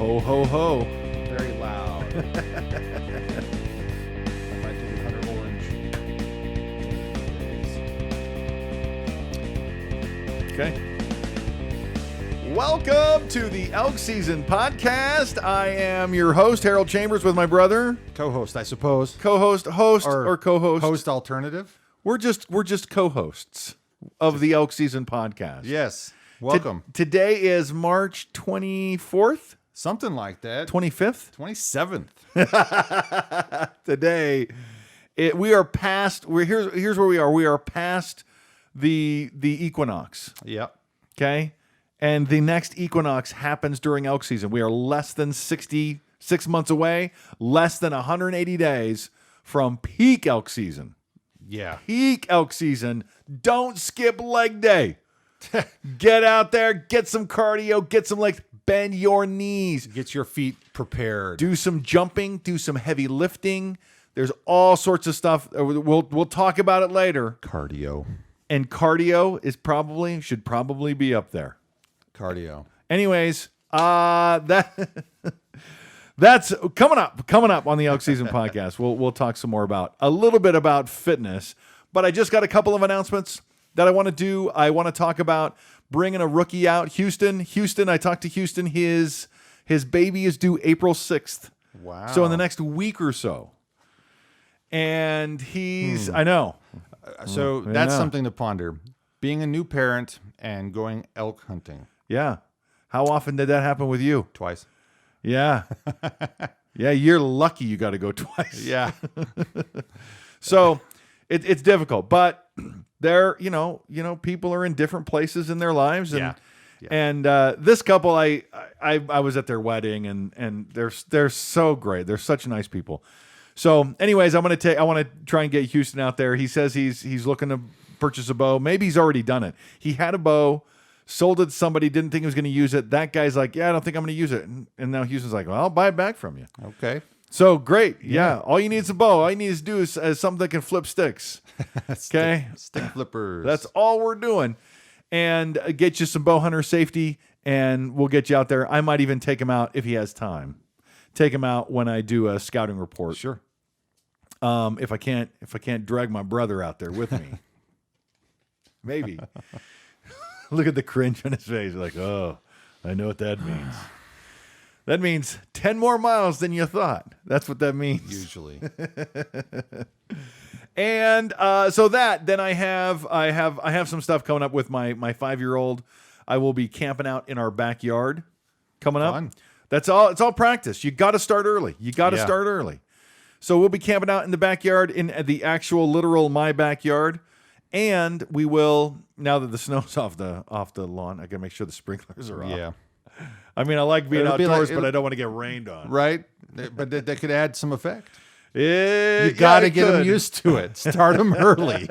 Ho, ho, ho. Very loud. I might do the Hunter Orange. Okay. Welcome to the Elk Season Podcast. I am your host, Harold Chambers, with my brother. Co-host, I suppose. Co-host, host, or co-host. Host alternative. We're just co-hosts of the Elk Season Podcast. Yes. Welcome. Today is March 24th? Something like that. 25th? 27th. Today, we are past. Here's where we are. We are past the equinox. Yep. Okay, and the next equinox happens during elk season. We are less than 66 months away, less than 180 days from peak elk season. Yeah. Peak elk season. Don't skip leg day. Get out there, get some cardio, get some legs, bend your knees. Get your feet prepared. Do some jumping, do some heavy lifting. There's all sorts of stuff. We'll talk about it later. Cardio. And cardio should probably be up there. Cardio. Anyways, that's coming up on the Elk Season Podcast. We'll talk some more about a little bit about fitness, but I just got a couple of announcements that I want to do. I want to talk about bringing a rookie out. Houston, I talked to Houston. His baby is due April 6th. Wow. So in the next week or so. And I know. So that's something to ponder. Being a new parent and going elk hunting. Yeah. How often did that happen with you? Twice. Yeah. Yeah, you're lucky you got to go twice. Yeah. So it's difficult, but they're, people are in different places in their lives. And, Yeah. and this couple, I was at their wedding and they're so great. They're such nice people. So anyways, I want to try and get Houston out there. He says he's looking to purchase a bow. Maybe he's already done it. He had a bow, sold it to somebody, didn't think he was going to use it. That guy's like, yeah, I don't think I'm going to use it. And now Houston's like, well, I'll buy it back from you. Okay. So great. Yeah. All you need is a bow. All you need to do is something that can flip sticks. Okay. Stick flippers. That's all we're doing. And get you some bow hunter safety, and we'll get you out there. I might even take him out if he has time. Take him out when I do a scouting report. Sure. If I can't drag my brother out there with me. Maybe. Look at the cringe on his face. Like, oh, I know what that means. That means 10 more miles than you thought. That's what that means. Usually. And then I have some stuff coming up with my 5-year-old. I will be camping out in our backyard coming Fun. up. That's all. It's all practice. You got to start early. Start early. So we'll be camping out in the backyard, in the actual literal my backyard. And we will, now that the snow's off the lawn, I got to make sure the sprinklers are off. Yeah. I mean, I like being It'll be outdoors, like- but I don't want to get rained on. Right? But that could add some effect. You You got to get them used to it. Start them early.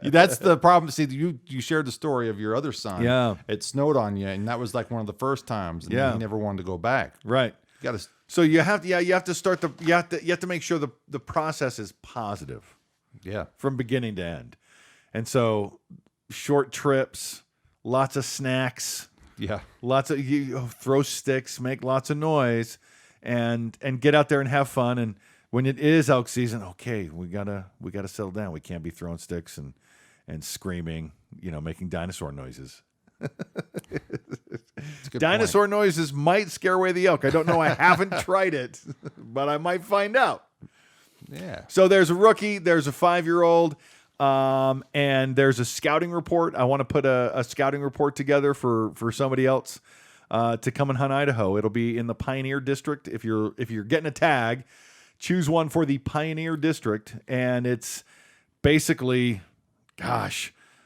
That's the problem. See, you shared the story of your other son. Yeah. It snowed on you, and that was like one of the first times. And Yeah. he never wanted to go back. Right. You got to. So you have to start you have to make sure the process is positive Yeah. from beginning to end. And so short trips, lots of snacks, Yeah. lots of you throw sticks, make lots of noise, and get out there and have fun. And when it is elk season, okay, we gotta settle down. We can't be throwing sticks and screaming, making dinosaur noises. Dinosaur noises might scare away the elk. I don't know. I haven't tried it, but I might find out. Yeah. So there's a rookie, there's a 5-year-old, and there's a scouting report. I want to put a scouting report together for somebody else to come and hunt Idaho. It'll be in the Pioneer District. If you're getting a tag, choose one for the Pioneer District, and it's basically,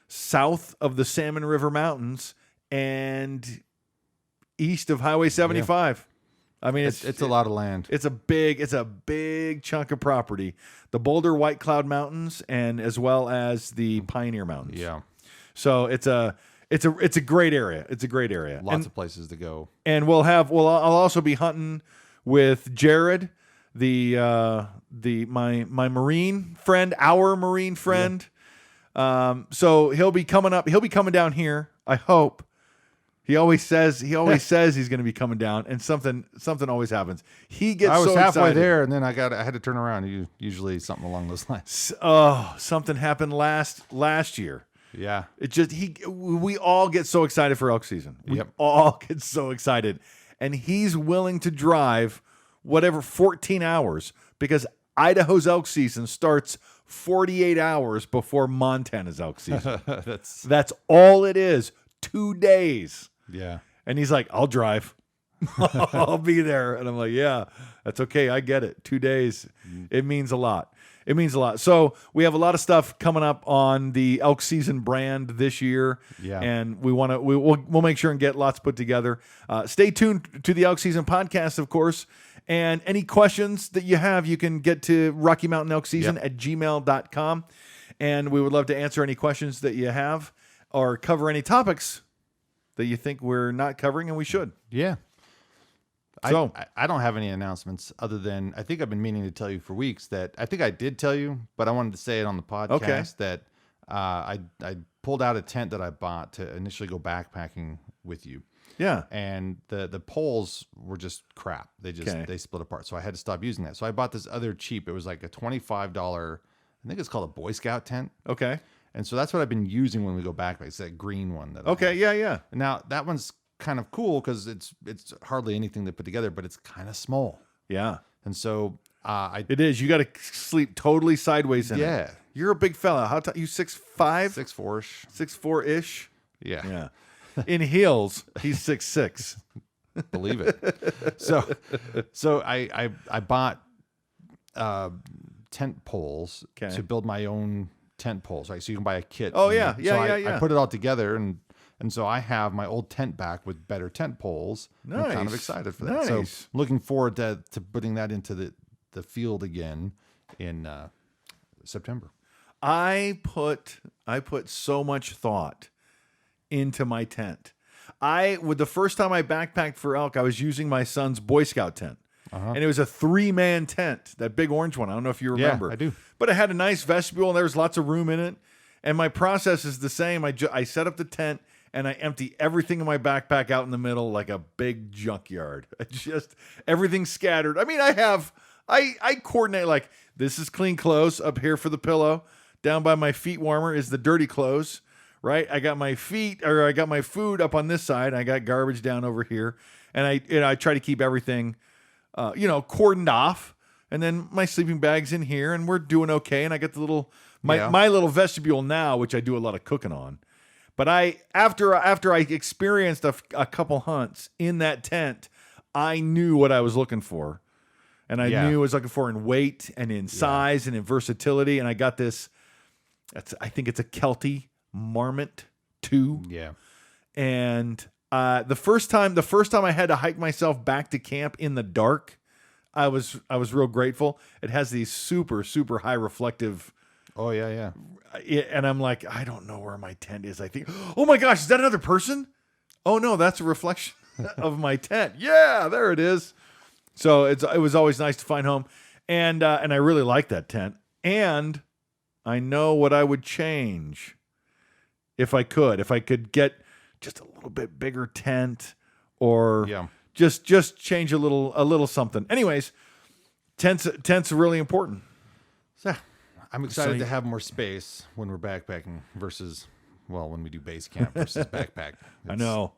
south of the Salmon River Mountains and east of Highway 75. I mean, It's a lot of land. It's a big chunk of property. The Boulder White Cloud Mountains, and as well as the Pioneer Mountains. Yeah. So it's a great area. It's a great area. Lots of places to go. And I'll also be hunting with Jared, my Marine friend, our Marine friend. So he'll be coming up. He'll be coming down here. I hope. He always says he's going to be coming down, and something always happens. He gets I was so halfway excited. there, and then I had to turn around. Usually something along those lines. Oh, something happened last year. Yeah. We all get so excited for elk season. We all get so excited. And he's willing to drive 14 hours because Idaho's elk season starts 48 hours before Montana's elk season. That's all it is. 2 days. Yeah. And he's like, I'll drive. I'll be there. And I'm like, yeah, that's okay. I get it. 2 days. It means a lot. It means a lot. So we have a lot of stuff coming up on the Elk Season brand this year. Yeah. And we'll make sure and get lots put together. Stay tuned to the Elk Season podcast, of course. And any questions that you have, you can get to Rocky Mountain Elk Season at gmail.com. And we would love to answer any questions that you have or cover any topics that you think we're not covering, and we should. Yeah. So I don't have any announcements other than I think I've been meaning to tell you for weeks that I think I did tell you, but I wanted to say it on the podcast that I pulled out a tent that I bought to initially go backpacking with you. Yeah. And the poles were just crap. They split apart. So I had to stop using that. So I bought this other cheap. It was like a $25, I think it's called a Boy Scout tent. Okay. And so that's what I've been using when we go backpack. It's that green one. Yeah. Now that one's kind of cool because it's hardly anything to put together, but it's kind of small. Yeah. And so it is. You got to sleep totally sideways in it. Yeah. You're a big fella. How tall? You 6'5"? 6'4"ish. 6'4"-ish? Yeah. Yeah. In heels, he's 6'6". Believe it. So I bought tent poles to build my own tent poles, right? So you can buy a kit. Oh yeah. I put it all together and so I have my old tent back with better tent poles. Nice. I'm kind of excited for that. Nice. So looking forward to putting that into the field again in September. I put so much thought into my tent. The first time I backpacked for elk, I was using my son's Boy Scout tent. And it was a 3-man tent, that big orange one. I don't know if you remember. Yeah, I do. But it had a nice vestibule and there was lots of room in it. And my process is the same. I set up the tent and I empty everything in my backpack out in the middle like a big junkyard. Just everything's scattered. I mean, I coordinate like this is clean clothes up here for the pillow. Down by my feet warmer is the dirty clothes, right? I got my food up on this side. I got garbage down over here. And I try to keep everything cordoned off, and then my sleeping bag's in here, and we're doing okay. And I got the my little vestibule now, which I do a lot of cooking on. But after I experienced a couple hunts in that tent, I knew what I was looking for, and I knew what I was looking for in weight and in size and in versatility. And I got this. I think it's a Kelty Marmot 2. Yeah, and. The first time I had to hike myself back to camp in the dark, I was real grateful. It has these super, super high reflective. Oh yeah. And I'm like, I don't know where my tent is. I think, oh my gosh, is that another person? Oh no, that's a reflection of my tent. Yeah, there it is. So it was always nice to find home. And I really like that tent. And I know what I would change if I could get just a little bit bigger tent or just change a little something. Anyways, tents are really important. So I'm excited to have more space when we're backpacking versus, when we do base camp versus backpack. I know.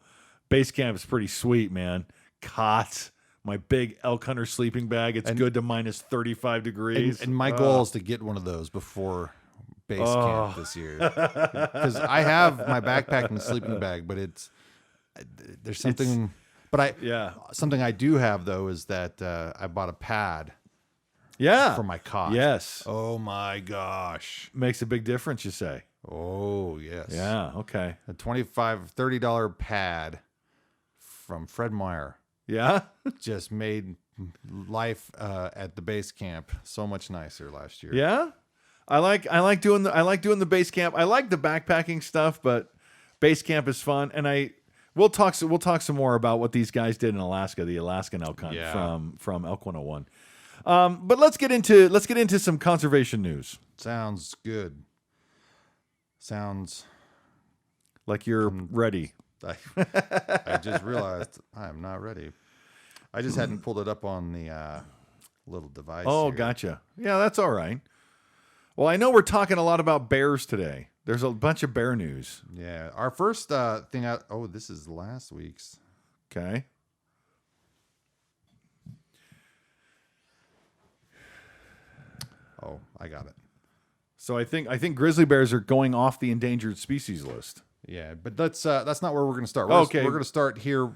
Base camp is pretty sweet, man. Cots, my big elk hunter sleeping bag. It's good to minus 35 degrees. And my goal is to get one of those before base camp this year, because I have my backpack and sleeping bag, but there's something. Something I do have though is that I bought a pad. For my cot. Yes. Oh my gosh. Makes a big difference, you say? Oh yes. Yeah. Okay. A $25-$30 pad from Fred Meyer. Yeah. Just made life at the base camp so much nicer last year. Yeah. I like doing the base camp. I like the backpacking stuff, but base camp is fun. And we'll talk some more about what these guys did in Alaska, the Alaskan elk hunt from Elk 101. But let's get into some conservation news. Sounds good. Sounds like you're ready. I just realized I am not ready. I just hadn't pulled it up on the little device. Oh, here. gotcha. Yeah, that's all right. Well, I know we're talking a lot about bears today. There's a bunch of bear news. Yeah. Our first thing out. Oh, this is last week's. Okay. Oh, I got it. So I think grizzly bears are going off the endangered species list. Yeah, but that's not where we're going to start. Okay. We're going to start here.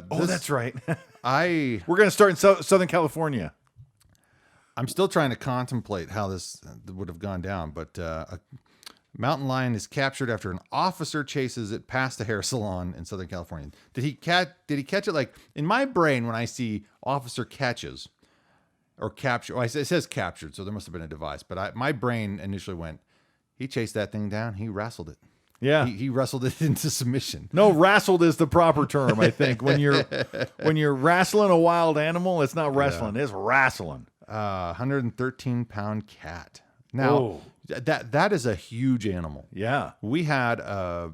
That's right. We're going to start in Southern California. I'm still trying to contemplate how this would have gone down, but a mountain lion is captured after an officer chases it past a hair salon in Southern California. Did he catch it? Like in my brain, when I see officer catches or capture, well, it says captured, so there must have been a device. But my brain initially went, he chased that thing down, he wrestled it. Yeah, he wrestled it into submission. No, wrestled is the proper term. I think when you're wrestling a wild animal, it's not wrestling; it's wrestling. 113-pound cat. Now that is a huge animal. Yeah, we had a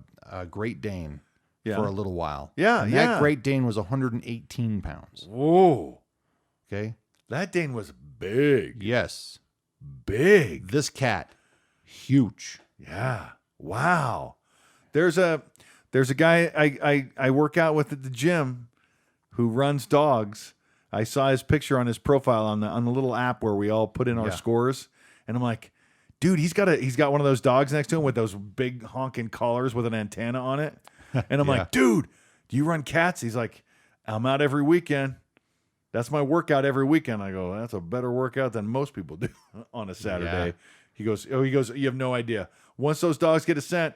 Great Dane for a little while. Yeah, and that Great Dane was 118 pounds. Whoa. Okay, that Dane was big. Yes, big. This cat, huge. Yeah. Wow. There's a guy I work out with at the gym who runs dogs. I saw his picture on his profile on the little app where we all put in our scores, and I'm like, dude, he's got one of those dogs next to him with those big honking collars with an antenna on it. And I'm like, dude, do you run cats? He's like, I'm out every weekend. That's my workout every weekend. I go, that's a better workout than most people do on a Saturday. Yeah. He goes, you have no idea. Once those dogs get a scent,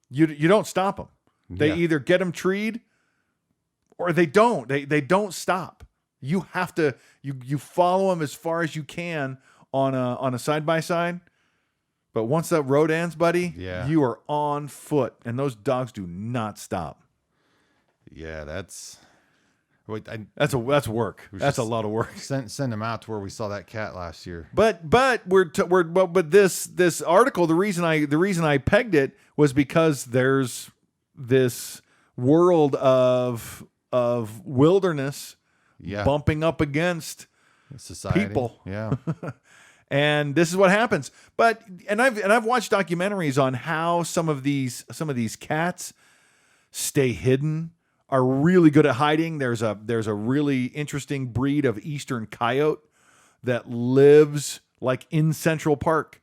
you don't stop them. They either get them treed or they don't. They don't stop. You have to you follow them as far as you can on a side by side. But once that road ends, buddy, you are on foot, and those dogs do not stop. Yeah, that's work. That's a lot of work. Send them out to where we saw that cat last year. But this article, the reason I pegged it was because there's this world of wilderness bumping up against society. People. Yeah. And this is what happens. I've watched documentaries on how some of these cats stay hidden, are really good at hiding. There's a really interesting breed of eastern coyote that lives like in Central Park.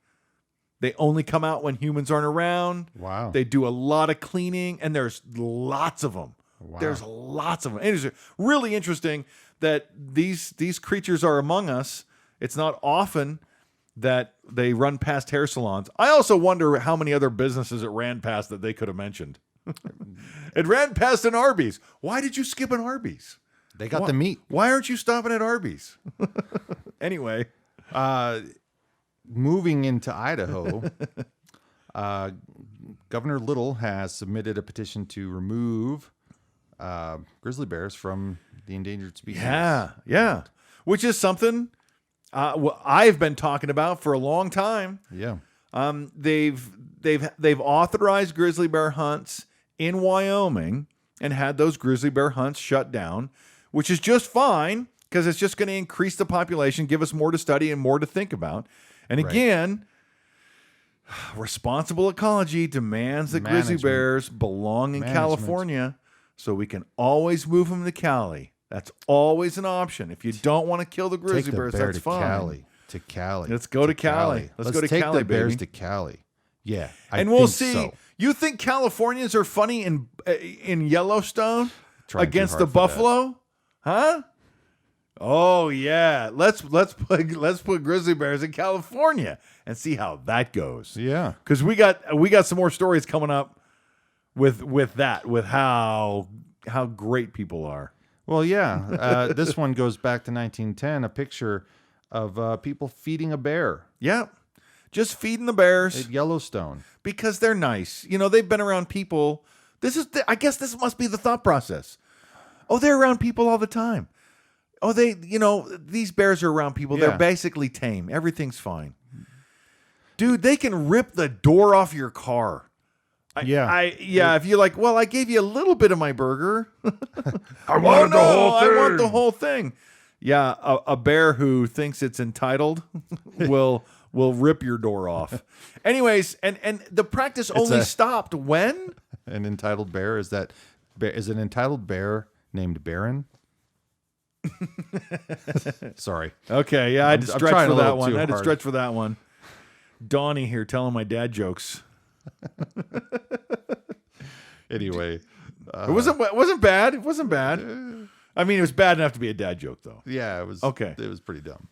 They only come out when humans aren't around. Wow. They do a lot of cleaning, and there's lots of them. Wow. There's lots of them. And it's really interesting that these creatures are among us. It's not often that they run past hair salons. I also wonder how many other businesses it ran past that they could have mentioned. It ran past an Arby's. Why did you skip an Arby's? They got the meat. Why aren't you stopping at Arby's? Anyway. Moving into Idaho, Governor Little has submitted a petition to remove grizzly bears from the endangered species. Yeah. Which is something I've been talking about for a long time. Yeah. They've authorized grizzly bear hunts in Wyoming and had those grizzly bear hunts shut down, which is just fine because it's just going to increase the population, give us more to study and more to think about. And again, responsible ecology demands that grizzly bears belong in California, so we can always move them to Cali. That's always an option. If you don't want to kill the grizzly bears, that's fine. To Cali. Let's go to Cali. Let's go to take Cali, the bears baby. to Cali. Yeah, and we'll see. So. You think Californians are funny in Yellowstone against the buffalo? Huh? Oh yeah. Let's put grizzly bears in California and see how that goes. Yeah. Because we got some more stories coming up with how great people are. Well, yeah. This one goes back to 1910. A picture of people feeding a bear. Yeah. Just feeding the bears at Yellowstone because they're nice. You know, they've been around people. I guess this must be the thought process. Oh, they're around people all the time. Oh, these bears are around people. Yeah. They're basically tame. Everything's fine. Dude, they can rip the door off your car. If you're like, well, I gave you a little bit of my burger. I wanted the whole thing. I want the whole thing. Yeah, a bear who thinks it's entitled will rip your door off. Anyways, and the practice only stopped when? An entitled bear is an entitled bear named Baron? Sorry. Okay, yeah, I had to stretch for that one. Donnie here telling my dad jokes. Anyway, it wasn't bad. It wasn't bad. I mean, it was bad enough to be a dad joke, though. Yeah, it was. Okay, it was pretty dumb.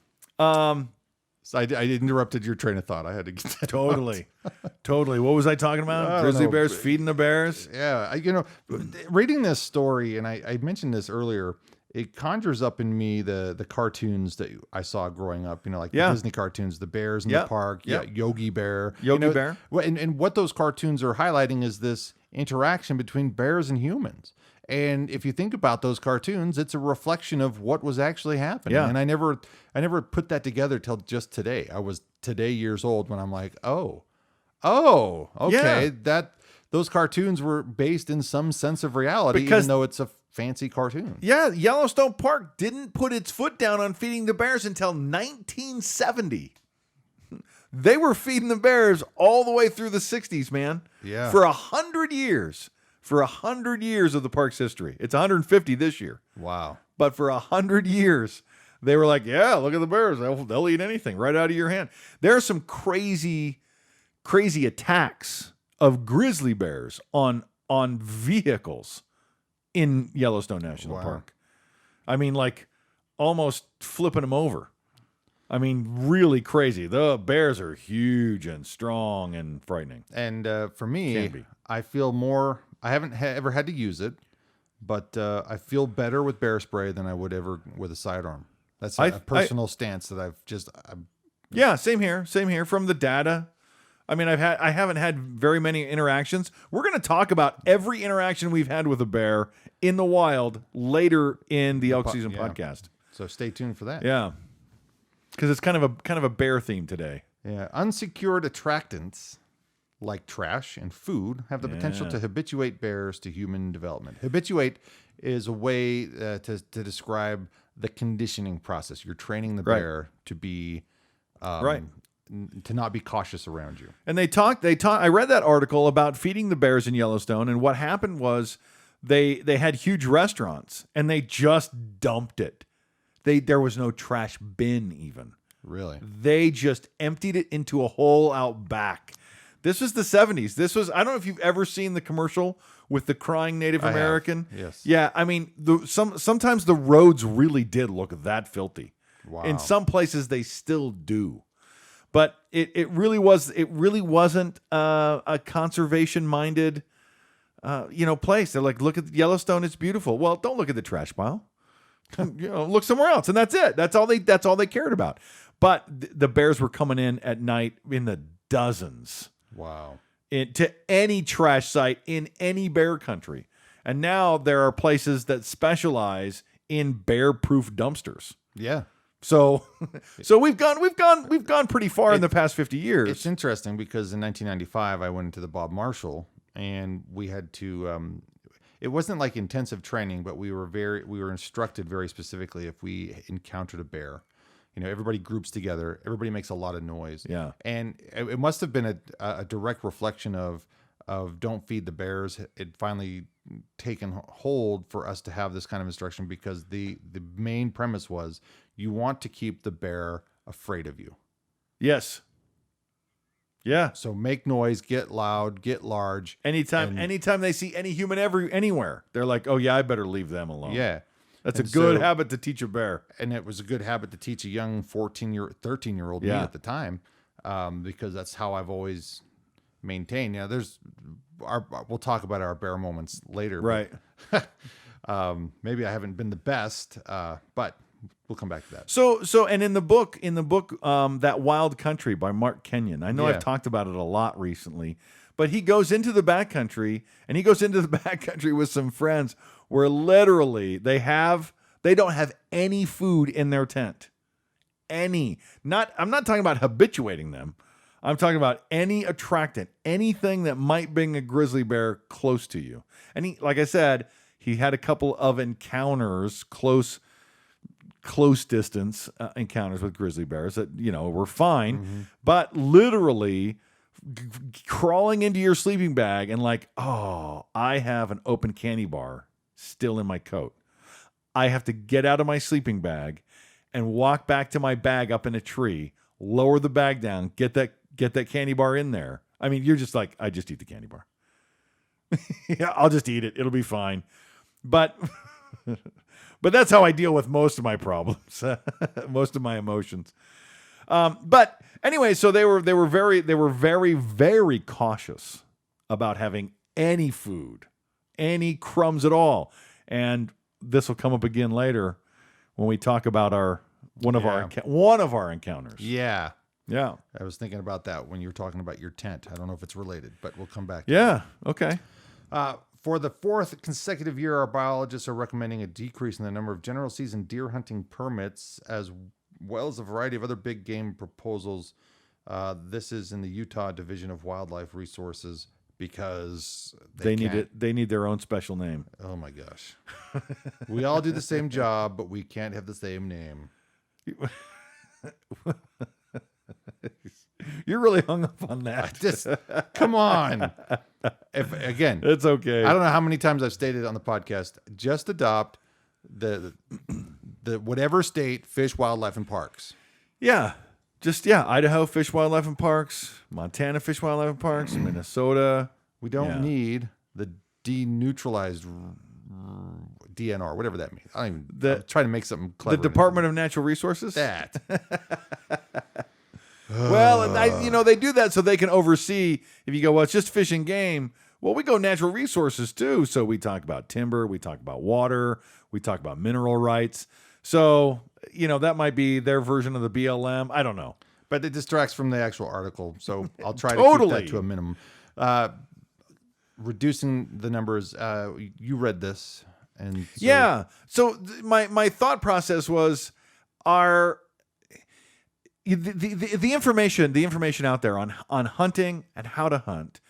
So I interrupted your train of thought. I had to get that totally. What was I talking about? Grizzly bears feeding the bears. Yeah, reading this story, and I mentioned this earlier. It conjures up in me the cartoons that I saw growing up. The Disney cartoons, the bears in the park, Yogi Bear, Bear. And what those cartoons are highlighting is this interaction between bears and humans. And if you think about those cartoons, it's a reflection of what was actually happening. Yeah. And I never put that together till just today. I was years old when I'm like, oh, okay, those cartoons were based in some sense of reality, even though it's a fancy cartoon. Yeah, Yellowstone Park didn't put its foot down on feeding the bears until 1970. They were feeding the bears all the way through the 60s, man. Yeah. For 100 years. For 100 years of the park's history. It's 150 this year. Wow. But for 100 years, they were like, yeah, look at the bears. They'll eat anything right out of your hand. There are some crazy attacks of grizzly bears on vehicles in Yellowstone National Park. I mean, like almost flipping them over. I mean, really crazy. The bears are huge and strong and frightening. And for me, I feel more... I haven't ever had to use it, but I feel better with bear spray than I would ever with a sidearm. That's a personal stance that Yeah, same here. From the data, I mean, I haven't had very many interactions. We're going to talk about every interaction we've had with a bear in the wild later in the Elk Season podcast. So stay tuned for that. Yeah, because it's kind of a bear theme today. Yeah, unsecured attractants like trash and food have the potential to habituate bears to human development. Habituate is a way to describe the conditioning process. You're training the bear to be to not be cautious around you. And they talk. I read that article about feeding the bears in Yellowstone, and what happened was they had huge restaurants, and they just dumped it. There was no trash bin even. Really? They just emptied it into a hole out back. This was the 70s. I don't know if you've ever seen the commercial with the crying Native American. Yes. Yeah, I mean, sometimes the roads really did look that filthy. Wow. In some places they still do. But it really wasn't a conservation-minded place. They're like, look at Yellowstone, it's beautiful. Well, don't look at the trash pile. Look somewhere else, and that's it. That's all they cared about. But the bears were coming in at night in the dozens. Wow. To any trash site in any bear country. And now there are places that specialize in bear-proof dumpsters. Yeah. So we've gone pretty far in the past 50 years. It's interesting because in 1995 I went into the Bob Marshall and we had to it wasn't like intensive training, but we were instructed very specifically if we encountered a bear. Everybody groups together. Everybody makes a lot of noise. Yeah. And it must have been a direct reflection of don't feed the bears. It finally taken hold for us to have this kind of instruction because the main premise was you want to keep the bear afraid of you. Yes. Yeah. So make noise, get loud, get large. Anytime they see any human anywhere, they're like, oh yeah, I better leave them alone. Yeah. That's a good habit to teach a bear. And it was a good habit to teach a young 13-year-old me at the time, because that's how I've always maintained. We'll talk about our bear moments later. Right. Maybe I haven't been the best, but we'll come back to that. So, and in the book, That Wild Country by Mark Kenyon, I know I've talked about it a lot recently, but he goes into the backcountry, and he goes into the backcountry with some friends where literally they don't have any food in their tent. I'm not talking about habituating them. I'm talking about any attractant, anything that might bring a grizzly bear close to you. And he, like I said, he had a couple of encounters, close distance encounters with grizzly bears that, were fine, but literally crawling into your sleeping bag and like, oh, I have an open candy bar still in my coat. I have to get out of my sleeping bag and walk back to my bag up in a tree, lower the bag down, get that candy bar in there. I mean, you're just like, I just eat the candy bar. Yeah, I'll just eat it. It'll be fine. But that's how I deal with most of my problems, most of my emotions. But anyway, so they were very, very cautious about having any food, any crumbs at all. And this will come up again later when we talk about one of our encounters. Yeah. Yeah. I was thinking about that when you were talking about your tent. I don't know if it's related, but we'll come back. Yeah. Okay. For the fourth consecutive year, our biologists are recommending a decrease in the number of general season deer hunting permits, as well as a variety of other big game proposals. This is in the Utah Division of Wildlife Resources because they need it. They need their own special name. Oh my gosh. We all do the same job, but we can't have the same name. You're really hung up on that. Just come on. Again, it's okay. I don't know how many times I've stated on the podcast. Just adopt the whatever state fish, wildlife, and parks. Yeah, Idaho Fish, Wildlife, and Parks, Montana Fish, Wildlife, and Parks, Minnesota. We don't need the deneutralized DNR, whatever that means. I'm trying to make something clever. The Department of Natural Resources. That. Well, they do that so they can oversee. If you go, well, it's just fish and game. Well, we go natural resources too. So we talk about timber, we talk about water, we talk about mineral rights. So, that might be their version of the BLM. I don't know. But it distracts from the actual article. So I'll try to Totally. keep that to a minimum. Reducing the numbers. You read this. And so, yeah. So my thought process was, the information out there on hunting and how to hunt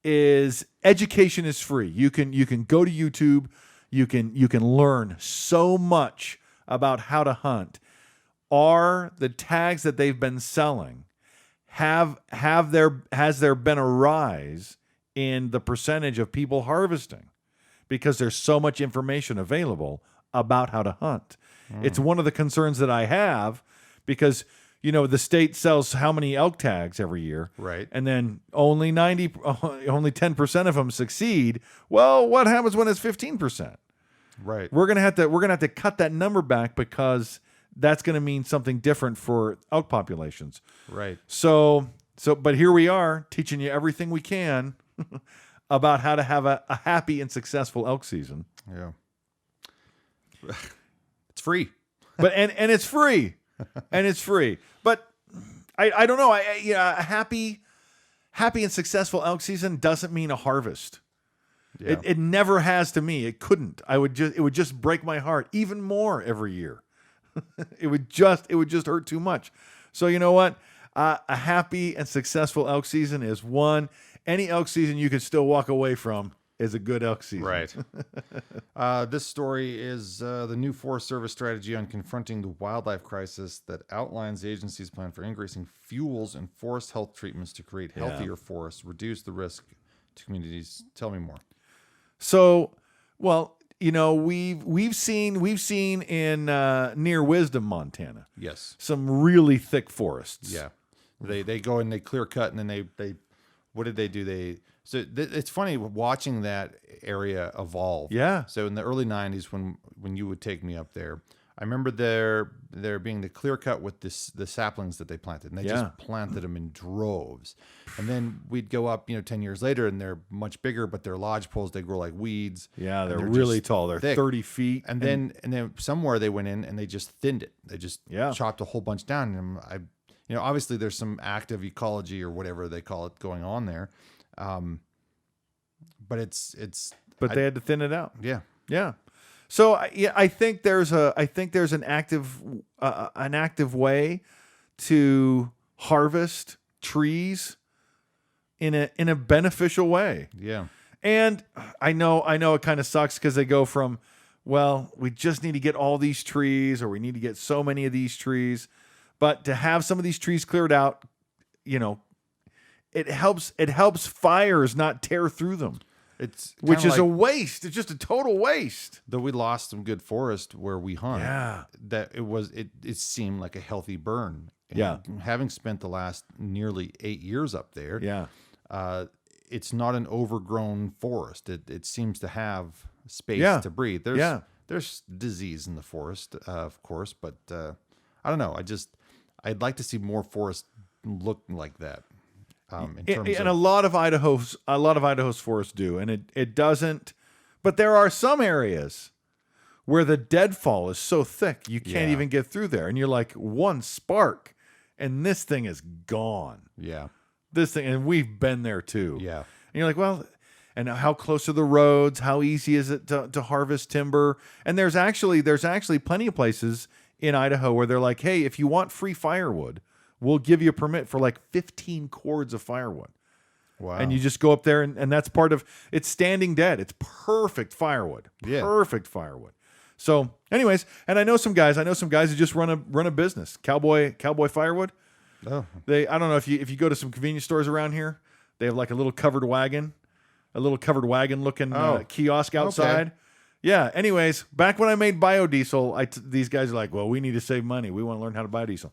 is education is free. You can go to YouTube. You can learn so much about how to hunt. Are the tags that they've been selling has there been a rise in the percentage of people harvesting because there's so much information available about how to hunt? It's one of the concerns that I have because the state sells how many elk tags every year, right? And then only 10% of them succeed. Well, what happens when it's 15%? Right. We're gonna have to cut that number back because that's gonna mean something different for elk populations. Right. So, but here we are teaching you everything we can about how to have a happy and successful elk season. Yeah. It's free. But and it's free. And it's free. But I don't know. A happy and successful elk season doesn't mean a harvest. Yeah. It never has to me. It couldn't. It would just break my heart even more every year. It would just hurt too much. So you know what? A happy and successful elk season is one. Any elk season you could still walk away from is a good elk season. Right. This story is the new Forest Service strategy on confronting the wildlife crisis that outlines the agency's plan for increasing fuels and forest health treatments to create healthier forests, reduce the risk to communities. Tell me more. So, well, we've seen in near Wisdom, Montana. Yes. Some really thick forests. Yeah. They go and they clear cut, and then they what did they do? It's funny watching that area evolve. Yeah. So in the early 90s, when you would take me up there, I remember there being the clear cut with the saplings that they planted, and they just planted them in droves. And then we'd go up, 10 years later, and they're much bigger, but they're lodgepoles. They grow like weeds. Yeah, they're really tall. They're thick. 30 feet. And then somewhere they went in and they just thinned it. They just chopped a whole bunch down. And obviously there's some active ecology or whatever they call it going on there. But they had to thin it out. Yeah. Yeah. So I think there's an active way to harvest trees in a beneficial way. Yeah. And I know it kind of sucks because they go from, well, we just need to get all these trees, or we need to get so many of these trees. But to have some of these trees cleared out, it helps fires not tear through them. Which is a waste. It's just a total waste. Though we lost some good forest where we hunt. Yeah. That it seemed like a healthy burn. And yeah. Having spent the last nearly 8 years up there. Yeah. It's not an overgrown forest. It seems to have space to breathe. There's disease in the forest, of course, but I don't know. I'd like to see more forest look like that. And a lot of Idaho's forests do, and it doesn't. But there are some areas where the deadfall is so thick you can't even get through there, and you're like one spark, and this thing is gone. Yeah. This thing, and we've been there too. Yeah. And you're like, well, and how close are the roads? How easy is it to harvest timber? And there's actually plenty of places in Idaho where they're like, hey, if you want free firewood, we'll give you a permit for like 15 cords of firewood. Wow. And you just go up there, and that's part of it's standing dead. It's perfect firewood. Yeah. Perfect firewood. So, anyways, and I know some guys who just run a business. Cowboy Firewood. Oh. I don't know if you go to some convenience stores around here, they have like a little covered wagon looking kiosk outside. Okay. Yeah. Anyways, back when I made biodiesel, these guys are like, well, we need to save money. We want to learn how to biodiesel.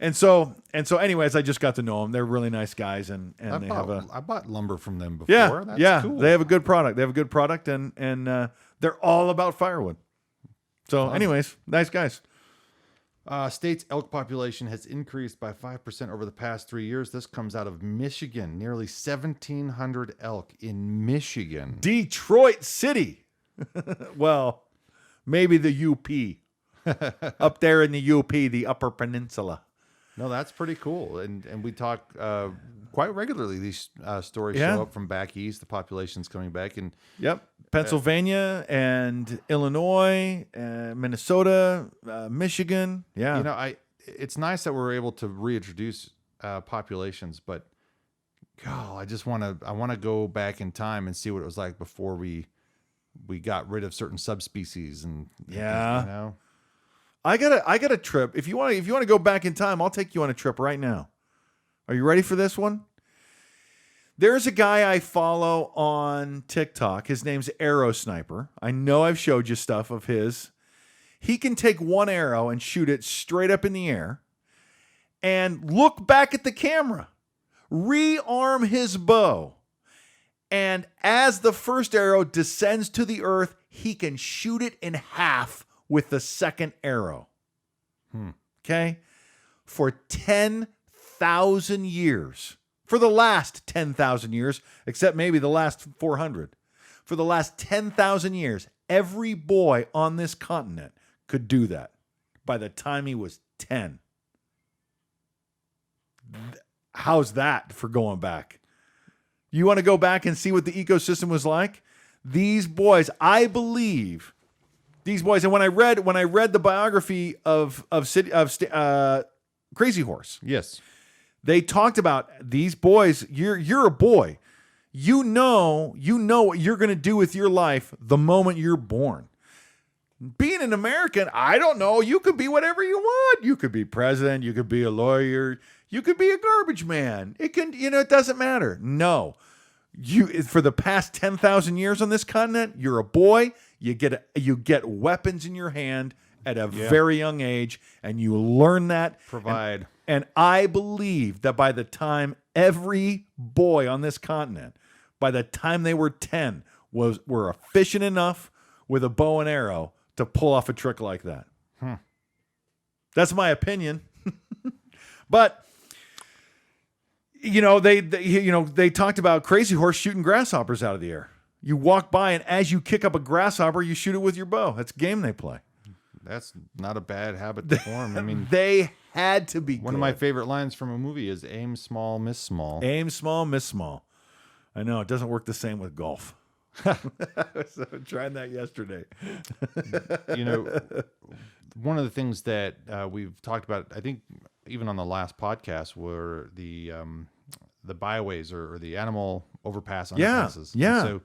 And so anyways, I just got to know them. They're really nice guys, and I bought lumber from them before. That's cool. They have a good product. And they're all about firewood. So anyways, nice guys. State's elk population has increased by 5% over the past 3 years. This comes out of Michigan. Nearly 1,700 elk in Michigan. Detroit City. Well, maybe the UP. Up there in the UP, the Upper Peninsula. No, that's pretty cool. And we talk quite regularly. These stories show up from back east. The population's coming back. And Pennsylvania and Illinois, Minnesota, Michigan. Yeah. It's nice that we're able to reintroduce populations, but God, I want to go back in time and see what it was like before we got rid of certain subspecies and I got a trip. If you want to go back in time, I'll take you on a trip right now. Are you ready for this one? There's a guy I follow on TikTok. His name's Arrow Sniper. I know I've showed you stuff of his. He can take one arrow and shoot it straight up in the air and look back at the camera, rearm his bow, and as the first arrow descends to the earth, he can shoot it in half with the second arrow. Okay? For 10,000 years. For the last 10,000 years, except maybe the last 400. For the last 10,000 years, every boy on this continent could do that by the time he was 10. How's that for going back? You want to go back and see what the ecosystem was like? These boys, I believe, and when I read the biography of Crazy Horse, yes, they talked about these boys. You're a boy. You know what you're going to do with your life the moment you're born. Being an American, I don't know. You could be whatever you want. You could be president. You could be a lawyer. You could be a garbage man. It doesn't matter. No, for the past 10,000 years on this continent, you're a boy. You get weapons in your hand at a very young age, and you learn that. Provide. And I believe that by the time every boy on this continent, by the time they were 10, were efficient enough with a bow and arrow to pull off a trick like that. That's my opinion. But they talked about Crazy Horse shooting grasshoppers out of the air. You walk by, and as you kick up a grasshopper, you shoot it with your bow. That's a game they play. That's not a bad habit to form. I mean, they had to be. One of my favorite lines from a movie is "Aim small, miss small." Aim small, miss small. I know it doesn't work the same with golf. I was trying that yesterday. One of the things that we've talked about, I think even on the last podcast were the byways or the animal overpass underpasses. Yeah. So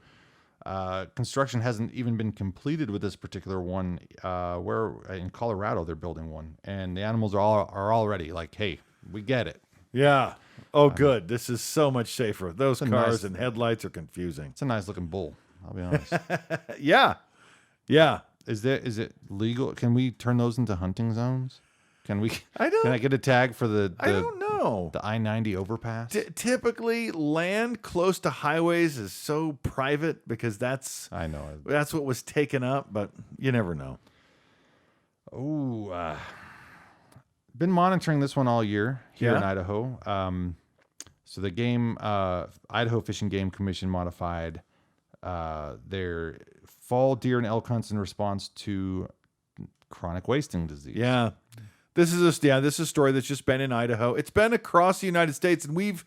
construction hasn't even been completed with this particular one. Where in Colorado they're building one, and the animals are already like, "Hey, we get it." Yeah. Oh, good. This is so much safer. Those cars nice- and headlights are confusing. It's a nice looking bull. I'll be honest. Yeah. Yeah. Is it legal? Can we turn those into hunting zones? Can we? I don't- Can I get a tag for the I don't know. the I-90 overpass? Typically, land close to highways is so private because that's I know. what was taken up, but you never know. Oh, been monitoring this one all year here in Idaho. So the Idaho Fish and Game Commission modified their fall deer and elk hunts in response to chronic wasting disease. Yeah. This is a story that's just been in Idaho. It's been across the United States, and we've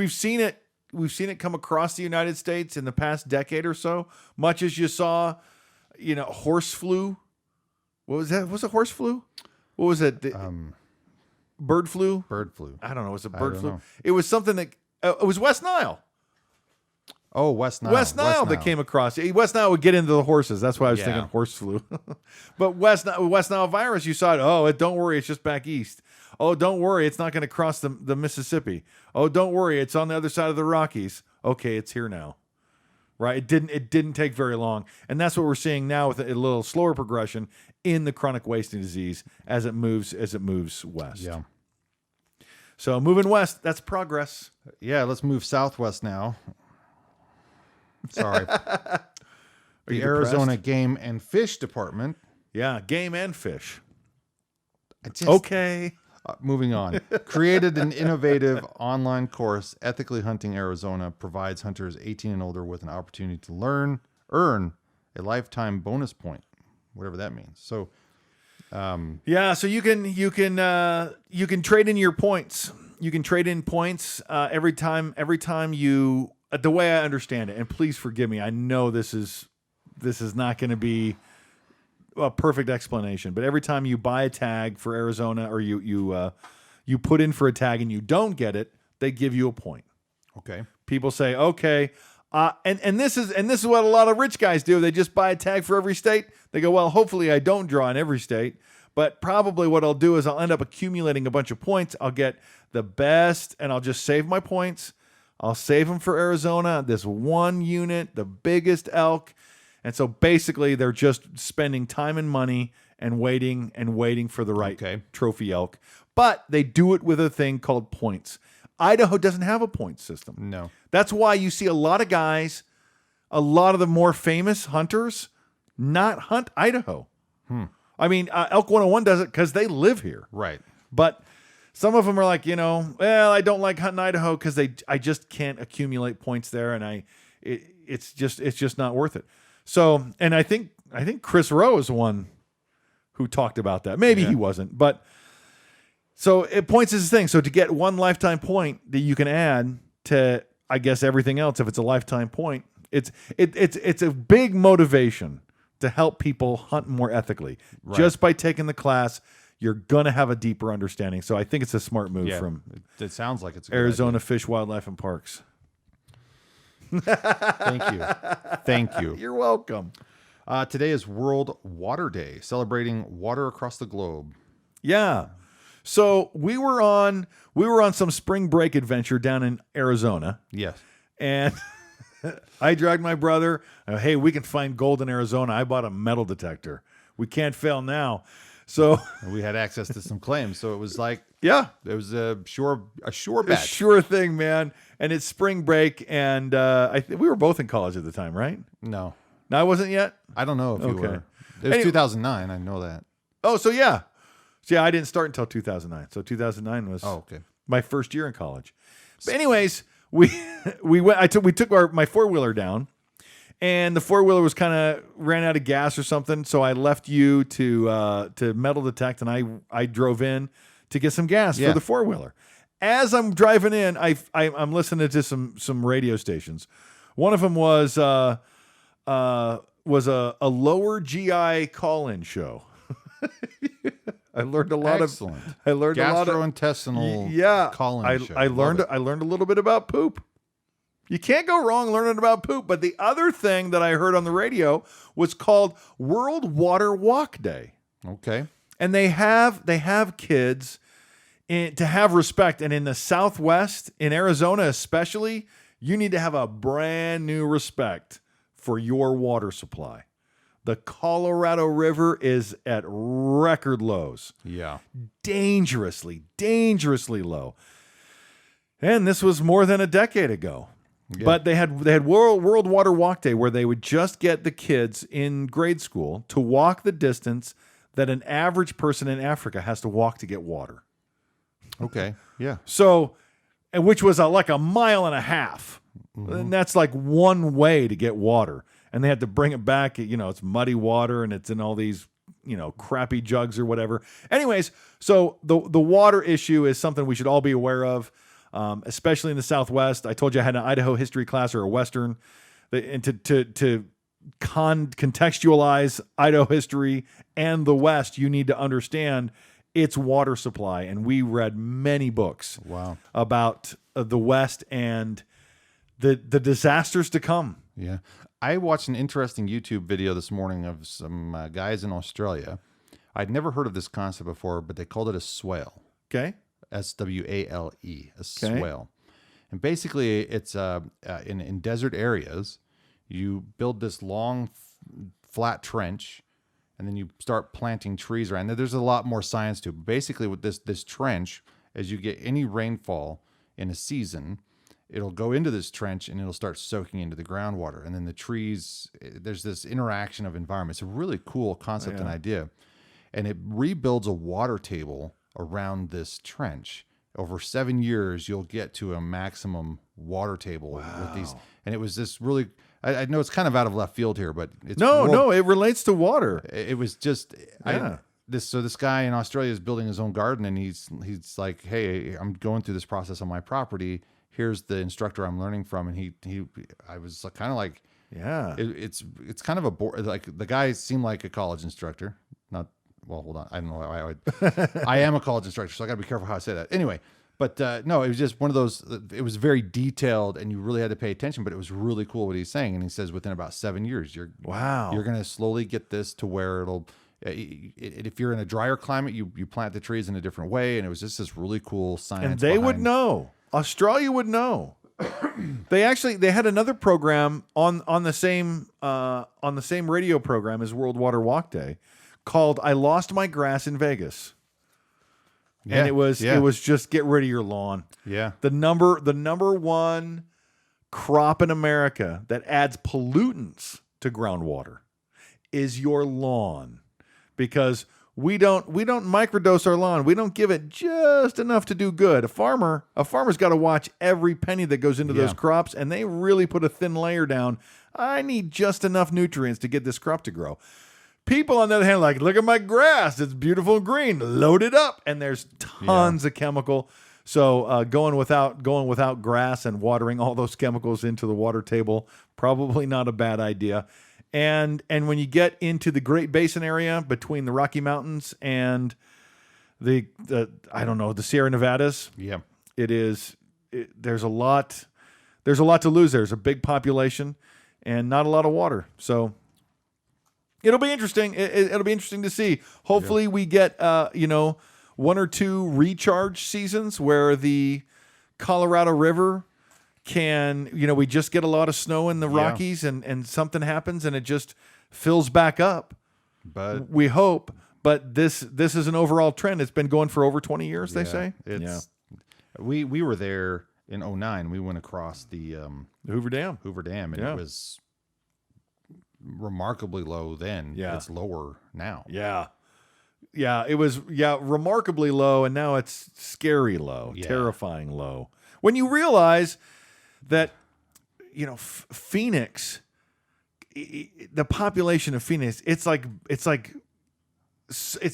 seen it. We've seen it come across the United States in the past decade or so. Much as you saw, horse flu. What was that? Was it horse flu? What was it? Bird flu? Bird flu. I don't know. Was it bird flu? know. It was something that it was West Nile. Oh, West Nile. West Nile that came across. West Nile would get into the horses. That's why I was Yeah. thinking horse flu. But West Nile virus, you saw it. Oh, don't worry, it's just back east. Oh, don't worry, it's not going to cross the Mississippi. Oh, don't worry, it's on the other side of the Rockies. Okay, it's here now. Right? It didn't take very long, and that's what we're seeing now with a little slower progression in the chronic wasting disease as it moves west. Yeah. So moving west, that's progress. Yeah. Let's move southwest now. Sorry. The you Arizona Game and Fish Department. Yeah, game and fish. Just, Okay. Moving on. Created an innovative online course, Ethically Hunting Arizona, provides hunters 18 and older with an opportunity to earn a lifetime bonus point, whatever that means. So, Yeah, so you can trade in your points. You can trade in points every time you. The way I understand it, and please forgive me, I know this is not going to be a perfect explanation, but every time you buy a tag for Arizona or you put in for a tag and you don't get it, they give you a point. okay. People say, okay, and this is what a lot of rich guys do. They just buy a tag for every state. They go, well, hopefully I don't draw in every state, but probably what I'll do is I'll end up accumulating a bunch of points. I'll get the best, and I'll just save my points. I'll save them for Arizona, this one unit, the biggest elk. And so basically they're just spending time and money and waiting for the right trophy elk. But they do it with a thing called points. Idaho doesn't have a point system. No. That's why you see a lot of guys, a lot of the more famous hunters, not hunt Idaho. I mean, Elk 101 does it because they live here. Right. But some of them are like, well, I don't like hunting Idaho because I just can't accumulate points there, and it's just not worth it. So, and I think Chris Rowe is one who talked about that. Maybe he wasn't, but so points is the thing. So to get one lifetime point that you can add to, I guess, everything else, if it's a lifetime point, it's a big motivation to help people hunt more ethically. Right. Just by taking the class, you're going to have a deeper understanding. So I think it's a smart move from it sounds like it's a good Arizona idea. Fish, Wildlife, and Parks. Thank you. You're welcome. Today is World Water Day, celebrating water across the globe. Yeah. So we were on some spring break adventure down in Arizona. Yes. And I dragged my brother. Hey, we can find gold in Arizona. I bought a metal detector. We can't fail now. So we had access to some claims, so it was like, yeah, it was a sure bet. A sure thing, man. And it's spring break, and we were both in college at the time, right? No, I wasn't yet. I don't know if you were. It was 2009. I know that. Oh, so yeah, I didn't start until 2009. So 2009 was my first year in college. But anyways, we took my 4-wheeler down. And the 4-wheeler was kind of ran out of gas or something, so I left you to metal detect, and I drove in to get some gas for the 4-wheeler. As I'm driving in, I'm listening to some radio stations. One of them was a lower GI call-in show. I learned a lot Excellent. of. I learned a lot of gastrointestinal colony show. I learned a little bit about poop. You can't go wrong learning about poop. But the other thing that I heard on the radio was called World Water Walk Day. Okay. And they have kids to have respect. And in the Southwest, in Arizona especially, you need to have a brand new respect for your water supply. The Colorado River is at record lows. Yeah. Dangerously low. And this was more than a decade ago. Yeah. But they had World Water Walk Day where they would just get the kids in grade school to walk the distance that an average person in Africa has to walk to get water. Okay. Yeah. So, and which was like a mile and a half. Mm-hmm. And that's like one way to get water. And they had to bring it back. It's muddy water and it's in all these, crappy jugs or whatever. Anyways, so the water issue is something we should all be aware of, especially in the Southwest. I told you I had an Idaho history class or a Western. And to contextualize Idaho history and the West, you need to understand its water supply. And we read many books about the West and the disasters to come. Yeah. I watched an interesting YouTube video this morning of some guys in Australia. I'd never heard of this concept before, but they called it a swale. Okay. S-W-A-L-E, a swale. And basically, it's in desert areas, you build this long, flat trench, and then you start planting trees around. Now, there's a lot more science to it. But basically, with this trench, as you get any rainfall in a season, it'll go into this trench and it'll start soaking into the groundwater. And then the trees, there's this interaction of environment. It's a really cool concept and idea. And it rebuilds a water table around this trench. Over 7 years, you'll get to a maximum water table with these. And it was this really, I know it's kind of out of left field here, but it's no, it relates to water. It was just, this guy in Australia is building his own garden, and he's like, hey, I'm going through this process on my property. Here's the instructor I'm learning from. And I was kind of like, it's kind of like the guy seemed like a college instructor. Well, hold on. I don't know why I am a college instructor, so I got to be careful how I say that. Anyway, but no, it was just one of those. It was very detailed, and you really had to pay attention. But it was really cool what he's saying. And he says within about 7 years, you're going to slowly get this to where it'll. If you're in a drier climate, you plant the trees in a different way, and it was just this really cool science. And they would know. Australia would know. They had another program on the same radio program as World Water Walk Day, called "I Lost My Grass in Vegas," and it was just get rid of your lawn. Yeah, the number one crop in America that adds pollutants to groundwater is your lawn, because we don't microdose our lawn. We don't give it just enough to do good. A farmer's got to watch every penny that goes into those crops, and they really put a thin layer down. I need just enough nutrients to get this crop to grow. People, on the other hand, are like, look at my grass. It's beautiful and green. Load it up. And there's tons of chemical. So going without grass and watering all those chemicals into the water table, probably not a bad idea. And when you get into the Great Basin area between the Rocky Mountains and the Sierra Nevadas, there's a lot to lose. There's a big population and not a lot of water. So it'll be interesting. It'll be interesting to see. Hopefully we get, 1 or 2 recharge seasons where the Colorado River can, we just get a lot of snow in the Rockies and something happens and it just fills back up. But we hope. But this is an overall trend. It's been going for over 20 years, they say. We were there in 2009. We went across the Hoover Dam. And it was remarkably low then. It's lower now. It was remarkably low, and now it's scary low, terrifying low. When you realize that Phoenix, the population of Phoenix, it's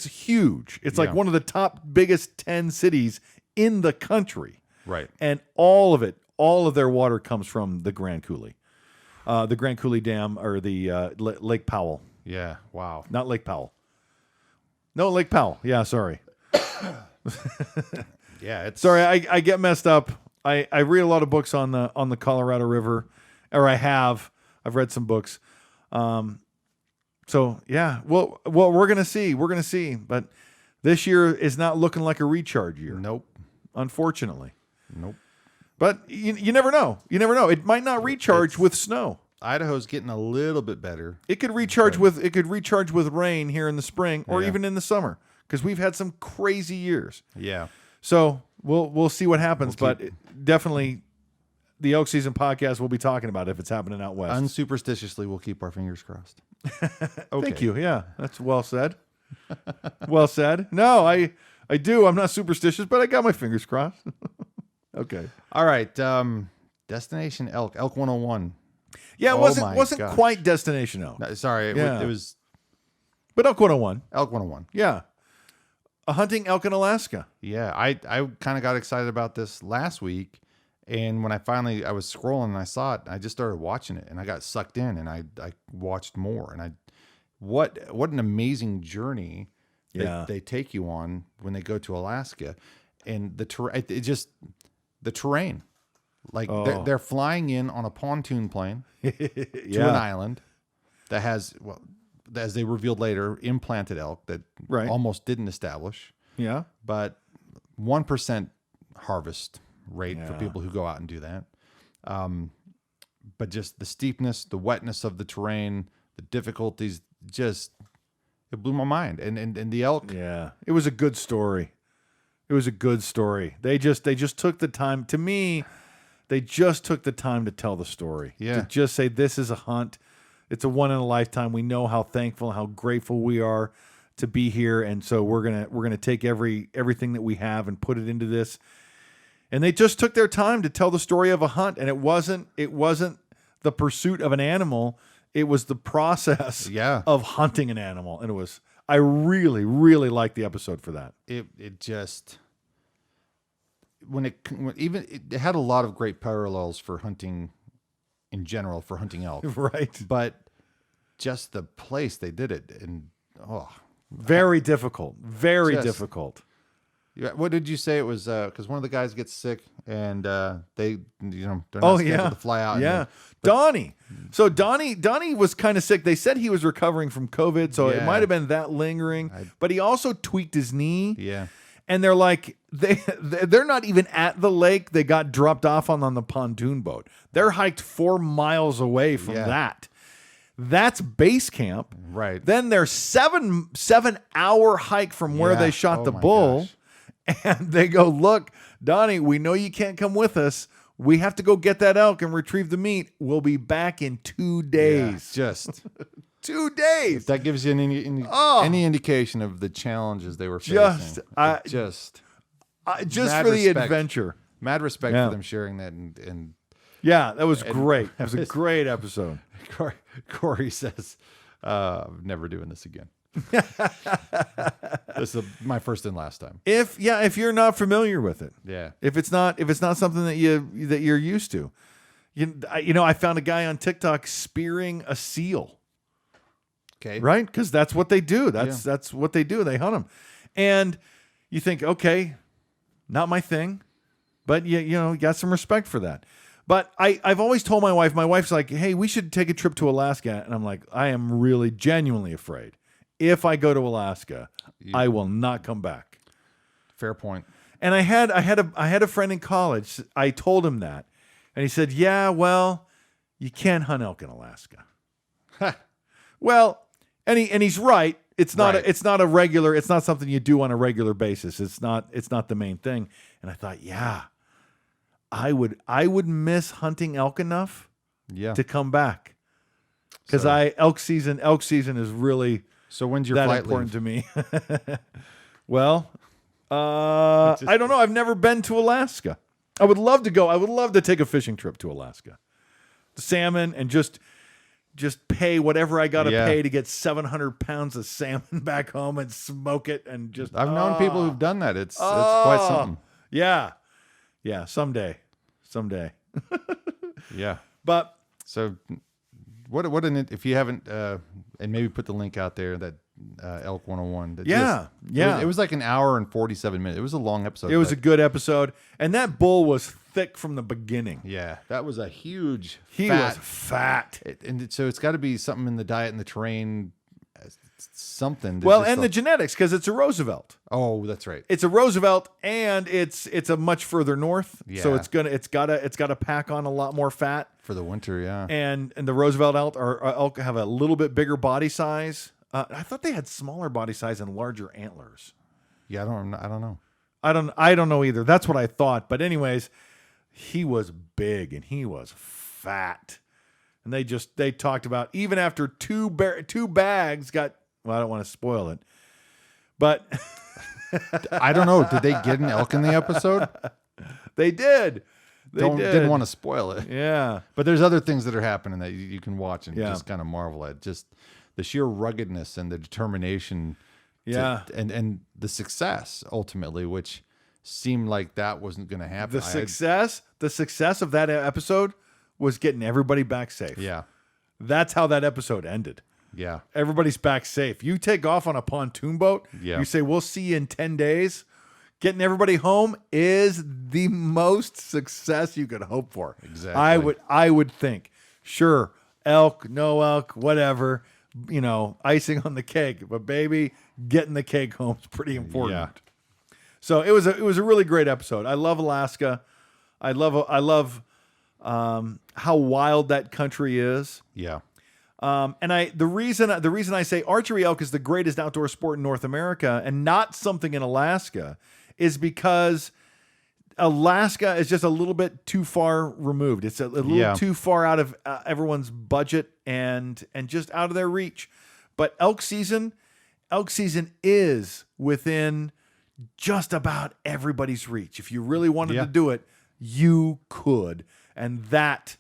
huge. It's like one of the top biggest 10 cities in the country. Right. And all of their water comes from the Grand Coulee. The Grand Coulee Dam, or the Lake Powell. Yeah, wow. Not Lake Powell. No, Lake Powell. Yeah, sorry. Yeah, it's Sorry, I get messed up. I read a lot of books on the Colorado River, or I've read some books. So yeah, well, we're gonna see, but this year is not looking like a recharge year. Nope. Unfortunately. Nope. But you never know. You never know. It might not recharge with snow. Idaho's getting a little bit better. It could recharge with rain here in the spring or even in the summer, because we've had some crazy years. Yeah. So we'll see what happens, but definitely the Elk Season Podcast will be talking about it if it's happening out west. Unsuperstitiously, we'll keep our fingers crossed. Okay. Thank you. Yeah, that's well said. Well said. No, I do. I'm not superstitious, but I got my fingers crossed. Okay. All right. Destination Elk 101. Yeah, it Oh wasn't gosh. quite Destination Elk. No, sorry, Yeah. it was But Elk 101. Elk 101. Yeah. A hunting elk in Alaska. Yeah, I kind of got excited about this last week, and when I was scrolling and I saw it, I just started watching it, and I got sucked in, and I watched more, and what an amazing journey they take you on when they go to Alaska, and the terrain, like they're flying in on a pontoon plane to an island that has, well, as they revealed later, implanted elk that almost didn't establish. Yeah. But 1% harvest rate for people who go out and do that. But just the steepness, the wetness of the terrain, the difficulties, it blew my mind. And the elk. Yeah. It was a good story. They just took the time. To me, they just took the time to tell the story. Yeah. To just say, this is a hunt. It's a one in a lifetime. We know how thankful, how grateful we are to be here, and so we're gonna take everything that we have and put it into this. And they just took their time to tell the story of a hunt, and it wasn't the pursuit of an animal. It was the process of hunting an animal, and I really, really liked the episode for that. It just it had a lot of great parallels for hunting in general, for hunting elk. Right. But just the place they did it, and very difficult. Very difficult. What did you say it was? Because one of the guys gets sick, and they're not scheduled to fly out. Yeah, Donnie. So Donnie was kind of sick. They said he was recovering from COVID, so it might have been that lingering. But he also tweaked his knee. Yeah. And they're like, they're not even at the lake. They got dropped off on the pontoon boat. They're hiked 4 miles away from that. That's base camp. Right. Then they're 7-hour hike from where they shot the bull. Gosh. And they go, look, Donnie, we know you can't come with us. We have to go get that elk and retrieve the meat. We'll be back in 2 days. Yeah, just 2 days. If that gives you any indication of the challenges they were facing. Just for the adventure. Mad respect for them sharing that. And yeah, that was great. It was a great episode. Corey says, I'm never doing this again. This is my first and last time. If you're not familiar with it. Yeah. If it's not something that you're used to. I found a guy on TikTok spearing a seal. Okay. Right? Because that's what they do. That's what they do. They hunt them. And you think, okay, not my thing. But you got some respect for that. But I've always told my wife's like, hey, we should take a trip to Alaska. And I'm like, I am really genuinely afraid. If I go to Alaska, I will not come back. Fair point. And I had a friend in college. I told him that. And he said, yeah, well, you can't hunt elk in Alaska. Well, and he's right. It's not something you do on a regular basis. It's not the main thing. And I thought, yeah, I would miss hunting elk enough to come back. Because elk season is really when's your that flight important leave? to me. Well, I don't know. I've never been to Alaska. I would love to go. I would love to take a fishing trip to Alaska. The salmon, and just pay whatever I got to pay to get 700 pounds of salmon back home and smoke it, and just. I've known people who've done that. It's quite something. Yeah. Yeah. Someday. Yeah. But so what if you haven't, and maybe put the link out there that Elk 101. Yeah. It was like an hour and 47 minutes. It was a long episode. It was a good episode. And that bull was thick from the beginning. Yeah, that was a huge He was fat. So it's got to be something in the diet and the terrain, something. Well, and the genetics, because it's a Roosevelt. Oh, that's right. It's a Roosevelt, and it's a much further north. Yeah. So it's gotta pack on a lot more fat for the winter. Yeah, and the Roosevelt elk have a little bit bigger body size. I thought they had smaller body size and larger antlers. Yeah, I don't know. I don't know either. That's what I thought. But anyways, he was big and he was fat. And they talked about even after two bags got, well, I don't want to spoil it. But I don't know. Did they get an elk in the episode? They did. Didn't want to spoil it. Yeah. But there's other things that are happening that you can watch and Yeah. just kind of marvel at. Just the sheer ruggedness and the determination. Yeah. And the success ultimately, which seemed like that wasn't going to happen. The success of that episode was getting everybody back safe. Yeah. That's how that episode ended. Yeah. Everybody's back safe. You take off on a pontoon boat. Yeah. You say, we'll see you in 10 days. Getting everybody home is the most success you could hope for. Exactly. I would think. Sure, elk, no elk, whatever, icing on the cake. But baby, getting the cake home is pretty important. Yeah. So it was a really great episode. I love Alaska. I love how wild that country is. Yeah. And the reason I say archery elk is the greatest outdoor sport in North America and not something in Alaska is because Alaska is just a little bit too far removed. It's a little too far out of everyone's budget and just out of their reach. But elk season is within just about everybody's reach. If you really wanted to do it, you could. And that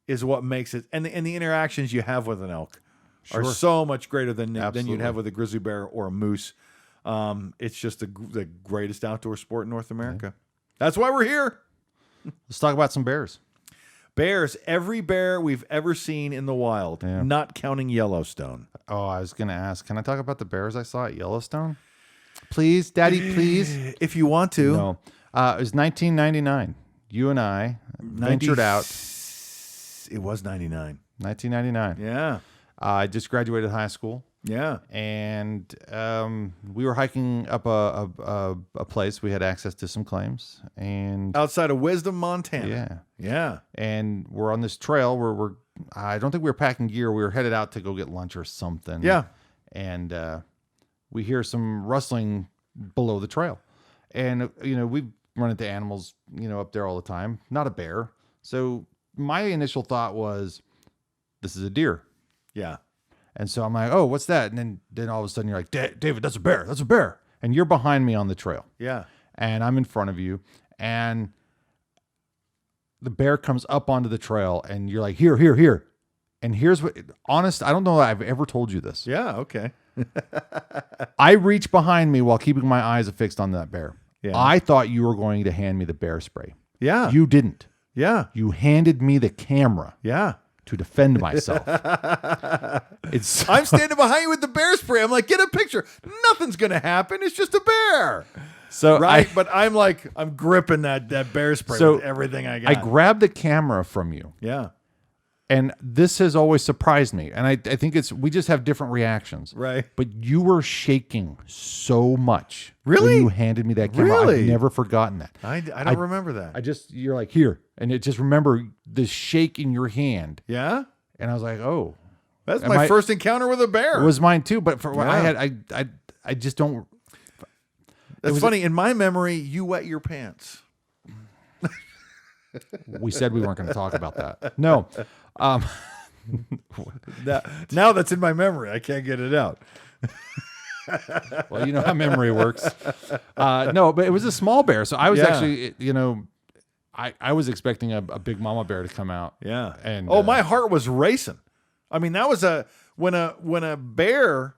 is what makes it. And the interactions you have with an elk are so much greater than you'd have with a grizzly bear or a moose. It's just the greatest outdoor sport in North America. Yeah. That's why we're here. Let's talk about some bears. Bears. Every bear we've ever seen in the wild, not counting Yellowstone. Oh, I was going to ask, can I talk about the bears I saw at Yellowstone? Please, Daddy, please. If you want to. No. It was 1999. You and I ventured out. It was 99. 1999. Yeah. I just graduated high school. Yeah. And we were hiking up a place. We had access to some claims. And outside of Wisdom, Montana. Yeah. Yeah. And we're on this trail where I don't think we were packing gear. We were headed out to go get lunch or something. Yeah. And we hear some rustling below the trail. And, we run into animals, up there all the time. Not a bear. So my initial thought was, this is a deer. Yeah. And so I'm like, oh, what's that? And then all of a sudden you're like, David, that's a bear. That's a bear. And you're behind me on the trail. Yeah. And I'm in front of you. And the bear comes up onto the trail and you're like, here. And here's what, honest, I don't know that I've ever told you this. Yeah. Okay. I reach behind me while keeping my eyes affixed on that bear. Yeah. I thought you were going to hand me the bear spray. Yeah. You didn't. Yeah. You handed me the camera. Yeah. To defend myself. I'm standing behind you with the bear spray. I'm like, get a picture. Nothing's going to happen. It's just a bear. So but I'm gripping that bear spray with everything I got. I grabbed the camera from you. Yeah. And this has always surprised me. And I think we just have different reactions. Right. But you were shaking so much. Really? When you handed me that camera. Really? I've never forgotten that. I don't remember that. You're like, here. And it just remember the shake in your hand. Yeah. And I was like, oh. That's my first encounter with a bear. It was mine too. But for what I had, I just don't. That's funny. In my memory, you wet your pants. We said we weren't going to talk about that. No. Now that's in my memory. I can't get it out. Well, you know how memory works. No, but it was a small bear. So I was actually, I was expecting a big mama bear to come out. Yeah. And my heart was racing. I mean, that was when a bear,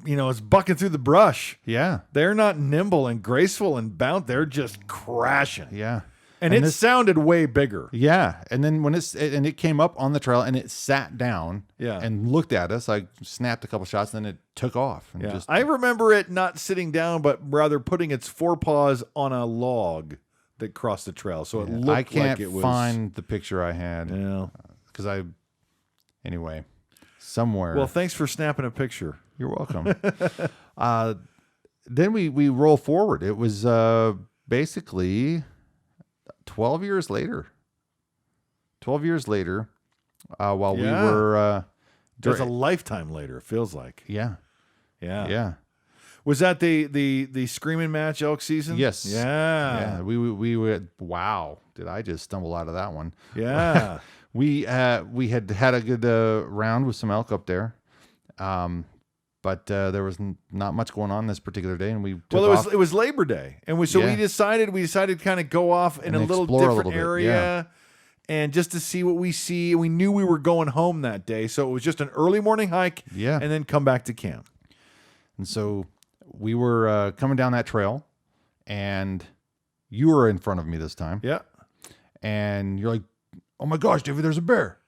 is bucking through the brush. Yeah. They're not nimble and graceful and bound. They're just crashing. Yeah. And it sounded way bigger. Yeah. And then when it came up on the trail and it sat down and looked at us, I snapped a couple shots and then it took off. And I remember it not sitting down, but rather putting its forepaws on a log that crossed the trail. So it looked like it was... I can't find the picture I had. Yeah. Because anyway, somewhere. Well, thanks for snapping a picture. You're welcome. Then we roll forward. It was basically 12 years later. 12 years later, while we were... There's a lifetime later, it feels like. Yeah. Was that the screaming match, Elk Season? Yes. Yeah. We were... Wow. Did I just stumble out of that one? Yeah. We had a good round with some elk up there. But there was not much going on this particular day, and we took off. It was Labor Day, and we decided to kind of go off in a little different area, and just to see what we see. We knew we were going home that day, so it was just an early morning hike, and then come back to camp. And so we were coming down that trail, and you were in front of me this time. Yeah, and you're like, "Oh my gosh, David, there's a bear!"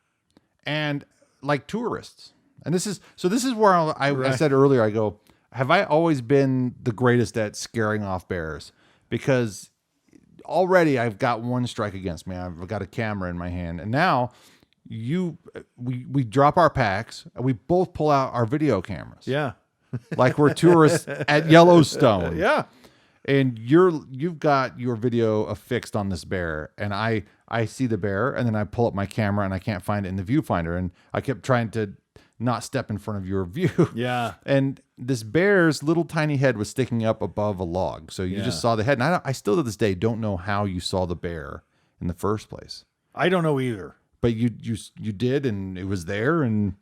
And like tourists. And this is where I said earlier, I go, have I always been the greatest at scaring off bears? Because already I've got one strike against me. I've got a camera in my hand. And now we drop our packs and we both pull out our video cameras. Yeah. Like we're tourists at Yellowstone. Yeah. And you've got your video affixed on this bear. And I see the bear and then I pull up my camera and I can't find it in the viewfinder. And I kept trying to not step in front of your view. Yeah. And this bear's little tiny head was sticking up above a log. So you just saw the head. And I still to this day don't know how you saw the bear in the first place. I don't know either. But you did, and it was there, and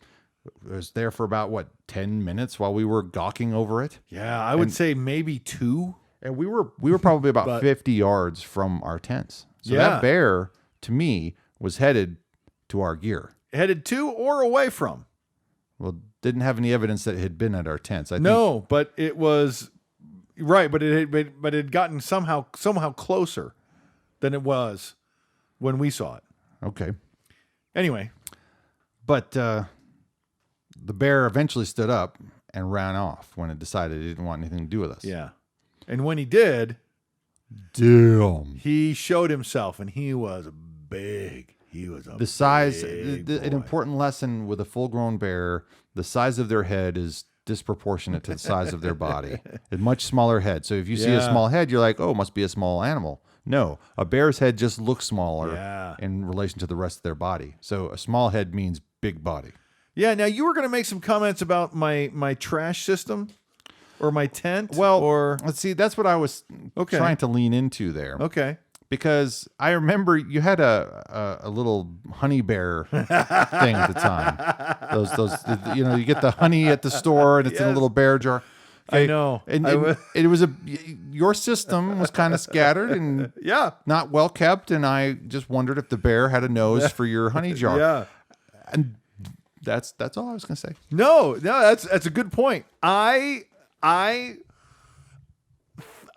it was there for about, 10 minutes while we were gawking over it? Yeah, I would say maybe 2. And we were probably about 50 yards from our tents. So that bear, to me, was headed to our gear. Headed to or away from? Well, didn't have any evidence that it had been at our tents. No, but it was right. But it had gotten somehow closer than it was when we saw it. Okay. Anyway, but the bear eventually stood up and ran off when it decided it didn't want anything to do with us. Yeah, and when he did, damn, he showed himself, and he was big. He was the size. An important lesson with a full-grown bear: the size of their head is disproportionate to the size of their body. A much smaller head. So if you see a small head, you're like, "Oh, it must be a small animal." No, a bear's head just looks smaller in relation to the rest of their body. So a small head means big body. Yeah. Now you were going to make some comments about my trash system or my tent. Well, or let's see. That's what I was trying to lean into there. Okay. Because I remember you had a little honey bear thing at the time. Those you get the honey at the store and it's in a little bear jar. Okay. I know. And it was your system was kind of scattered and not well kept. And I just wondered if the bear had a nose for your honey jar. Yeah. And that's all I was going to say. No, that's a good point.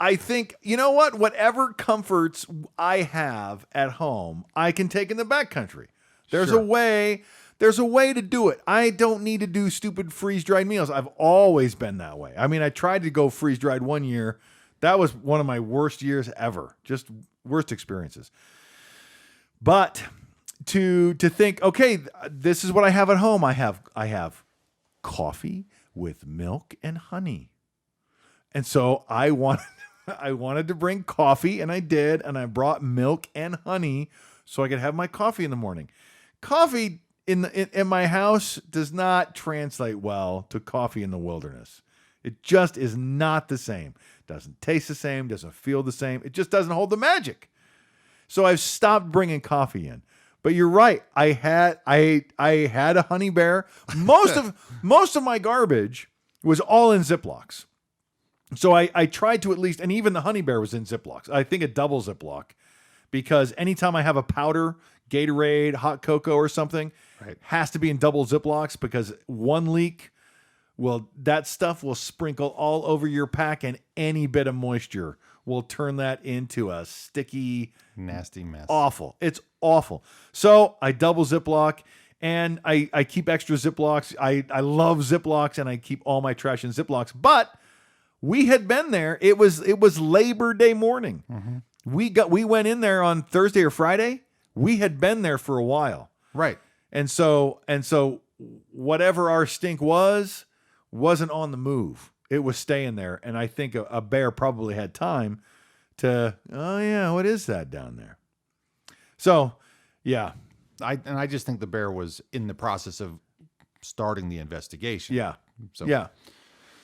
I think, you know what? Whatever comforts I have at home, I can take in the backcountry. There's a way to do it. I don't need to do stupid freeze-dried meals. I've always been that way. I mean, I tried to go freeze-dried one year. That was one of my worst years ever. Just worst experiences. But to think, okay, this is what I have at home. I have coffee with milk and honey. And so I wanted to bring coffee, and I did, and I brought milk and honey so I could have my coffee in the morning. Coffee in my house does not translate well to coffee in the wilderness. It just is not the same. Doesn't taste the same, doesn't feel the same. It just doesn't hold the magic. So I've stopped bringing coffee in. But you're right. I had a honey bear. Most of my garbage was all in Ziplocs. So I tried to at least, and even the honey bear was in Ziplocs. I think a double Ziploc, because anytime I have a powder, Gatorade, hot cocoa or something, has to be in double Ziplocs, because one leak that stuff will sprinkle all over your pack, and any bit of moisture will turn that into a sticky, nasty mess. Awful. It's awful. So I double Ziploc, and I keep extra Ziplocs. I love Ziplocs, and I keep all my trash in Ziplocs. But we had been there. It was Labor Day morning. Mm-hmm. We went in there on Thursday or Friday. We had been there for a while. Right. And so whatever our stink wasn't on the move. It was staying there. And I think a bear probably had time to, oh yeah, what is that down there? So, yeah. I just think the bear was in the process of starting the investigation. Yeah. So yeah.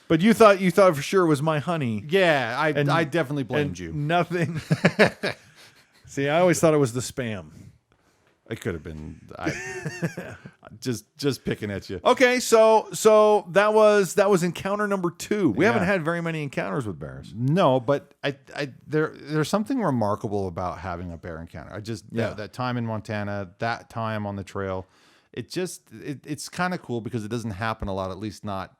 But you thought for sure it was my honey. Yeah, I definitely blamed you. Nothing. See, I always thought it was the spam. It could have been. Just picking at you. Okay, so that was encounter number 2. We haven't had very many encounters with bears. No, but there's something remarkable about having a bear encounter. That time in Montana, that time on the trail, it's kind of cool because it doesn't happen a lot, at least not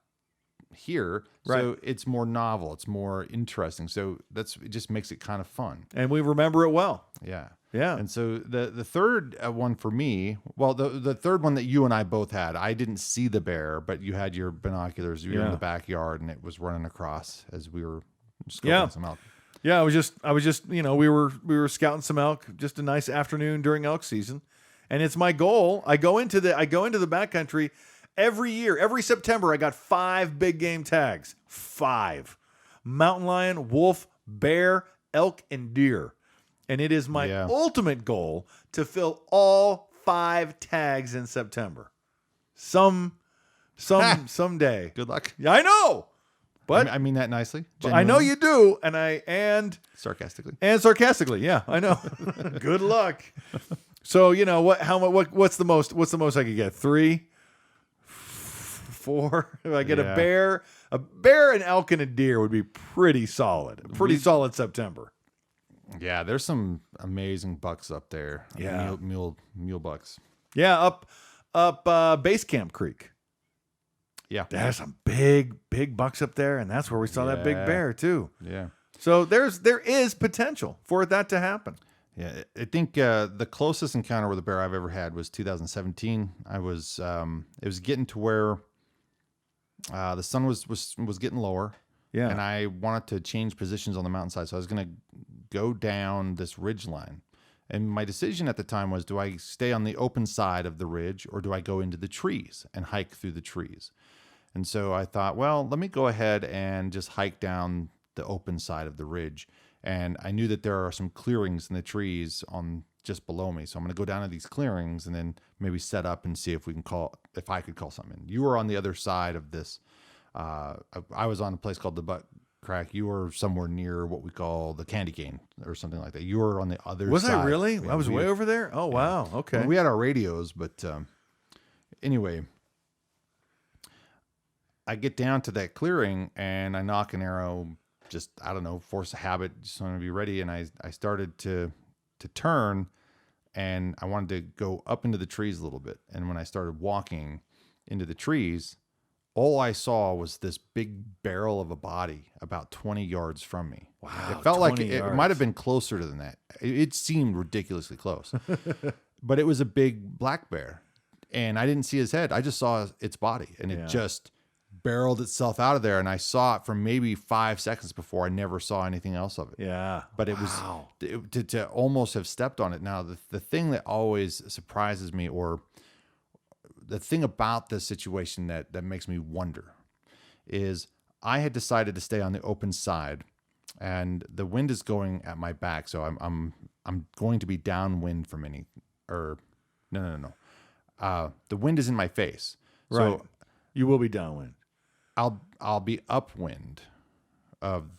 here. Right. So it's more novel, it's more interesting. So it just makes it kind of fun. And we remember it well. Yeah. Yeah. And so the third one for me, well, the third one that you and I both had, I didn't see the bear, but you had your binoculars. You were in the backyard, and it was running across as we were scoping some elk. Yeah, I was just we were scouting some elk. Just a nice afternoon during elk season, and it's my goal. I go into the backcountry every year. Every September, I got 5 big game tags. 5: mountain lion, wolf, bear, elk, and deer. And it is my ultimate goal to fill all 5 tags in September. Someday. Good luck. Yeah, I know. But I mean that nicely. I know you do, and sarcastically. And sarcastically, yeah, I know. Good luck. So what's the most I could get? 3, 4. If I get a bear, an elk, and a deer would be pretty solid. Solid September. Yeah, there's some amazing bucks up there. Yeah, mule bucks. Yeah, up Base Camp Creek. Yeah, there's some big bucks up there, and that's where we saw that big bear too. Yeah. So there is potential for that to happen. Yeah, I think the closest encounter with a bear I've ever had was 2017. It was getting to where the sun was getting lower. Yeah, and I wanted to change positions on the mountainside, so I was going to go down this ridge line. And my decision at the time was, do I stay on the open side of the ridge, or do I go into the trees and hike through the trees? And so I thought, well, let me go ahead and just hike down the open side of the ridge. And I knew that there are some clearings in the trees on just below me. So I'm going to go down to these clearings and then maybe set up and see if I could call something in. You were on the other side of this. I was on a place called the Butt Crack. You were somewhere near what we call the Candy Cane or something like that. You were on the other side. Was I really? I was way over there? Oh, wow. Okay. Well, we had our radios, but anyway, I get down to that clearing and I knock an arrow, just, I don't know, force of habit, just want to be ready. And I started to turn, and I wanted to go up into the trees a little bit. And when I started walking into the trees, all I saw was this big barrel of a body about 20 yards from me. Wow. It felt like it might have been closer than that. It seemed ridiculously close. But it was a big black bear. And I didn't see his head. I just saw its body. And it just barreled itself out of there. And I saw it for maybe 5 seconds before I never saw anything else of it. Yeah. But it was to almost have stepped on it. Now, the thing that always surprises me, or the thing about this situation that makes me wonder, is I had decided to stay on the open side, and the wind is going at my back, so I'm going to be downwind from no. The wind is in my face, right? So you will be downwind. I'll be upwind of.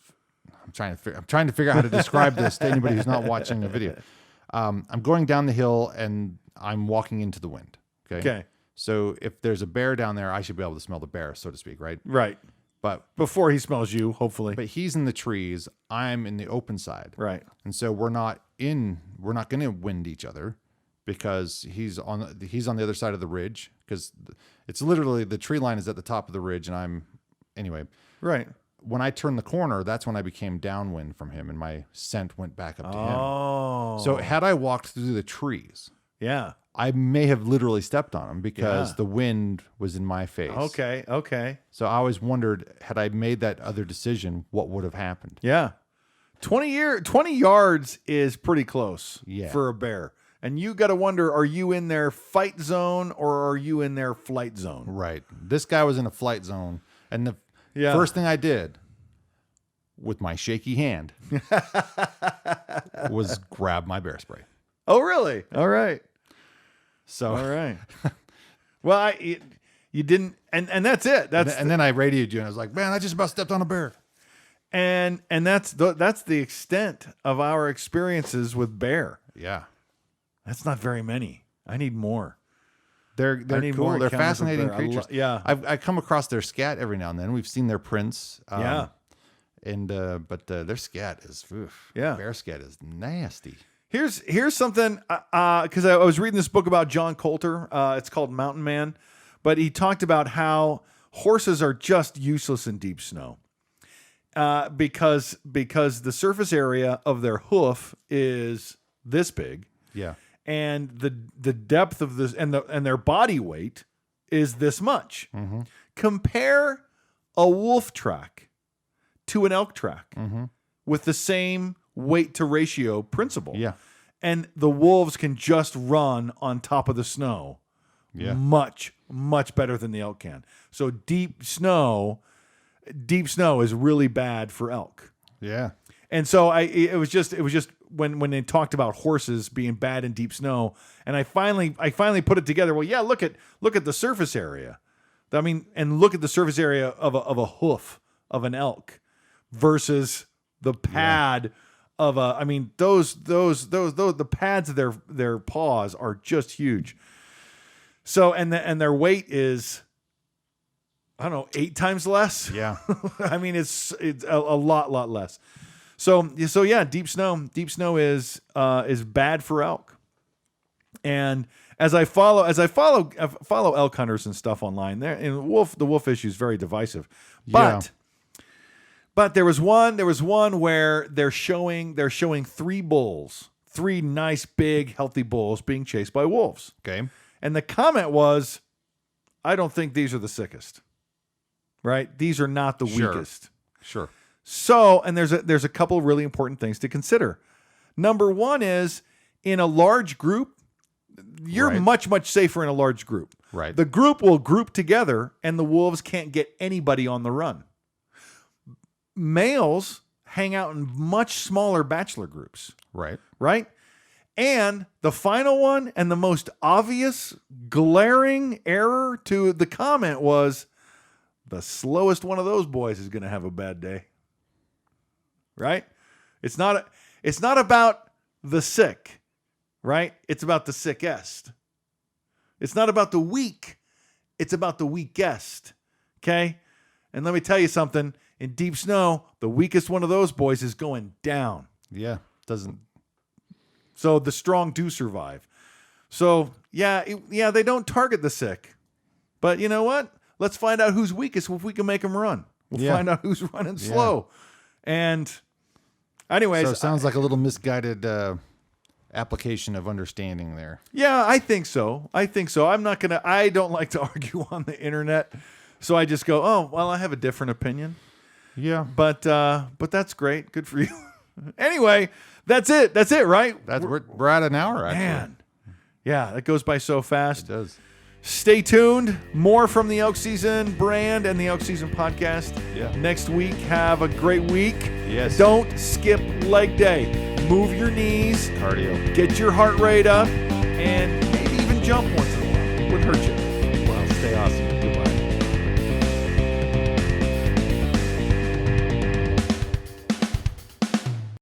I'm trying to figure out how to describe this to anybody who's not watching a video. I'm going down the hill and I'm walking into the wind. Okay. So if there's a bear down there, I should be able to smell the bear, so to speak, right? Right. But before he smells you, hopefully. But he's in the trees. I'm in the open side. Right. And so we're not going to wind each other, because he's on the other side of the ridge because it's literally the tree line is at the top of the ridge, and anyway. Right. When I turned the corner, that's when I became downwind from him, and my scent went back up to him. Oh. So had I walked through the trees, yeah, I may have literally stepped on him because the wind was in my face. Okay. So I always wondered, had I made that other decision, what would have happened? Yeah. 20 yards is pretty close for a bear. And you got to wonder, are you in their fight zone or are you in their flight zone? Right. This guy was in a flight zone. And the first thing I did with my shaky hand was grab my bear spray. Oh, really? All right. So, all right. Well, you didn't, and that's it. And then I radioed you, and I was like, "Man, I just about stepped on a bear." And that's the extent of our experiences with bear. Yeah, that's not very many. I need more. They're cool. They're fascinating creatures. Yeah, I come across their scat every now and then. We've seen their prints. But their scat is bear scat is nasty. Here's something, because I was reading this book about John Coulter. It's called Mountain Man, but he talked about how horses are just useless in deep snow, because the surface area of their hoof is this big, and the depth of this and their body weight is this much. Mm-hmm. Compare a wolf track to an elk track with the same weight to ratio principle. Yeah. And the wolves can just run on top of the snow. Yeah. Much, much better than the elk can. So deep snow is really bad for elk. Yeah. And so it was just when they talked about horses being bad in deep snow, and I finally put it together. Well, yeah, look at the surface area. I mean, and look at the surface area of a hoof of an elk versus the pad of the pads of their paws are just huge. So and their weight is, I don't know, 8 times less. Yeah. I mean, it's a lot less. So yeah, deep snow is bad for elk. And as I follow elk hunters and stuff online, the wolf issue is very divisive. But there was one where they're showing 3 bulls, 3 nice big healthy bulls being chased by wolves. Okay. And the comment was, I don't think these are the sickest. Right? These are not the weakest. Sure. So, and there's a couple of really important things to consider. Number one is, in a large group, you're much safer in a large group. Right. The group will group together and the wolves can't get anybody on the run. Males hang out in much smaller bachelor groups. Right. And the final one and the most obvious glaring error to the comment was, the slowest one of those boys is going to have a bad day. Right? It's not about the sick, right? It's about the sickest. It's not about the weak. It's about the weakest. Okay? And let me tell you something. In deep snow, the weakest one of those boys is going down. Yeah, So the strong do survive. So they don't target the sick. But you know what? Let's find out who's weakest if we can make them run. We'll find out who's running slow. And anyways, so it sounds like a little misguided application of understanding there. Yeah, I think so. I don't like to argue on the internet. So I just go, oh, well, I have a different opinion. Yeah. But that's great. Good for you. Anyway, that's it. That's it, right? We're at an hour, actually. Man. Yeah, that goes by so fast. It does. Stay tuned. More from the Elk Season brand and the Elk Season podcast. Yeah. Next week. Have a great week. Yes. Don't skip leg day. Move your knees. Cardio. Get your heart rate up. And maybe even jump one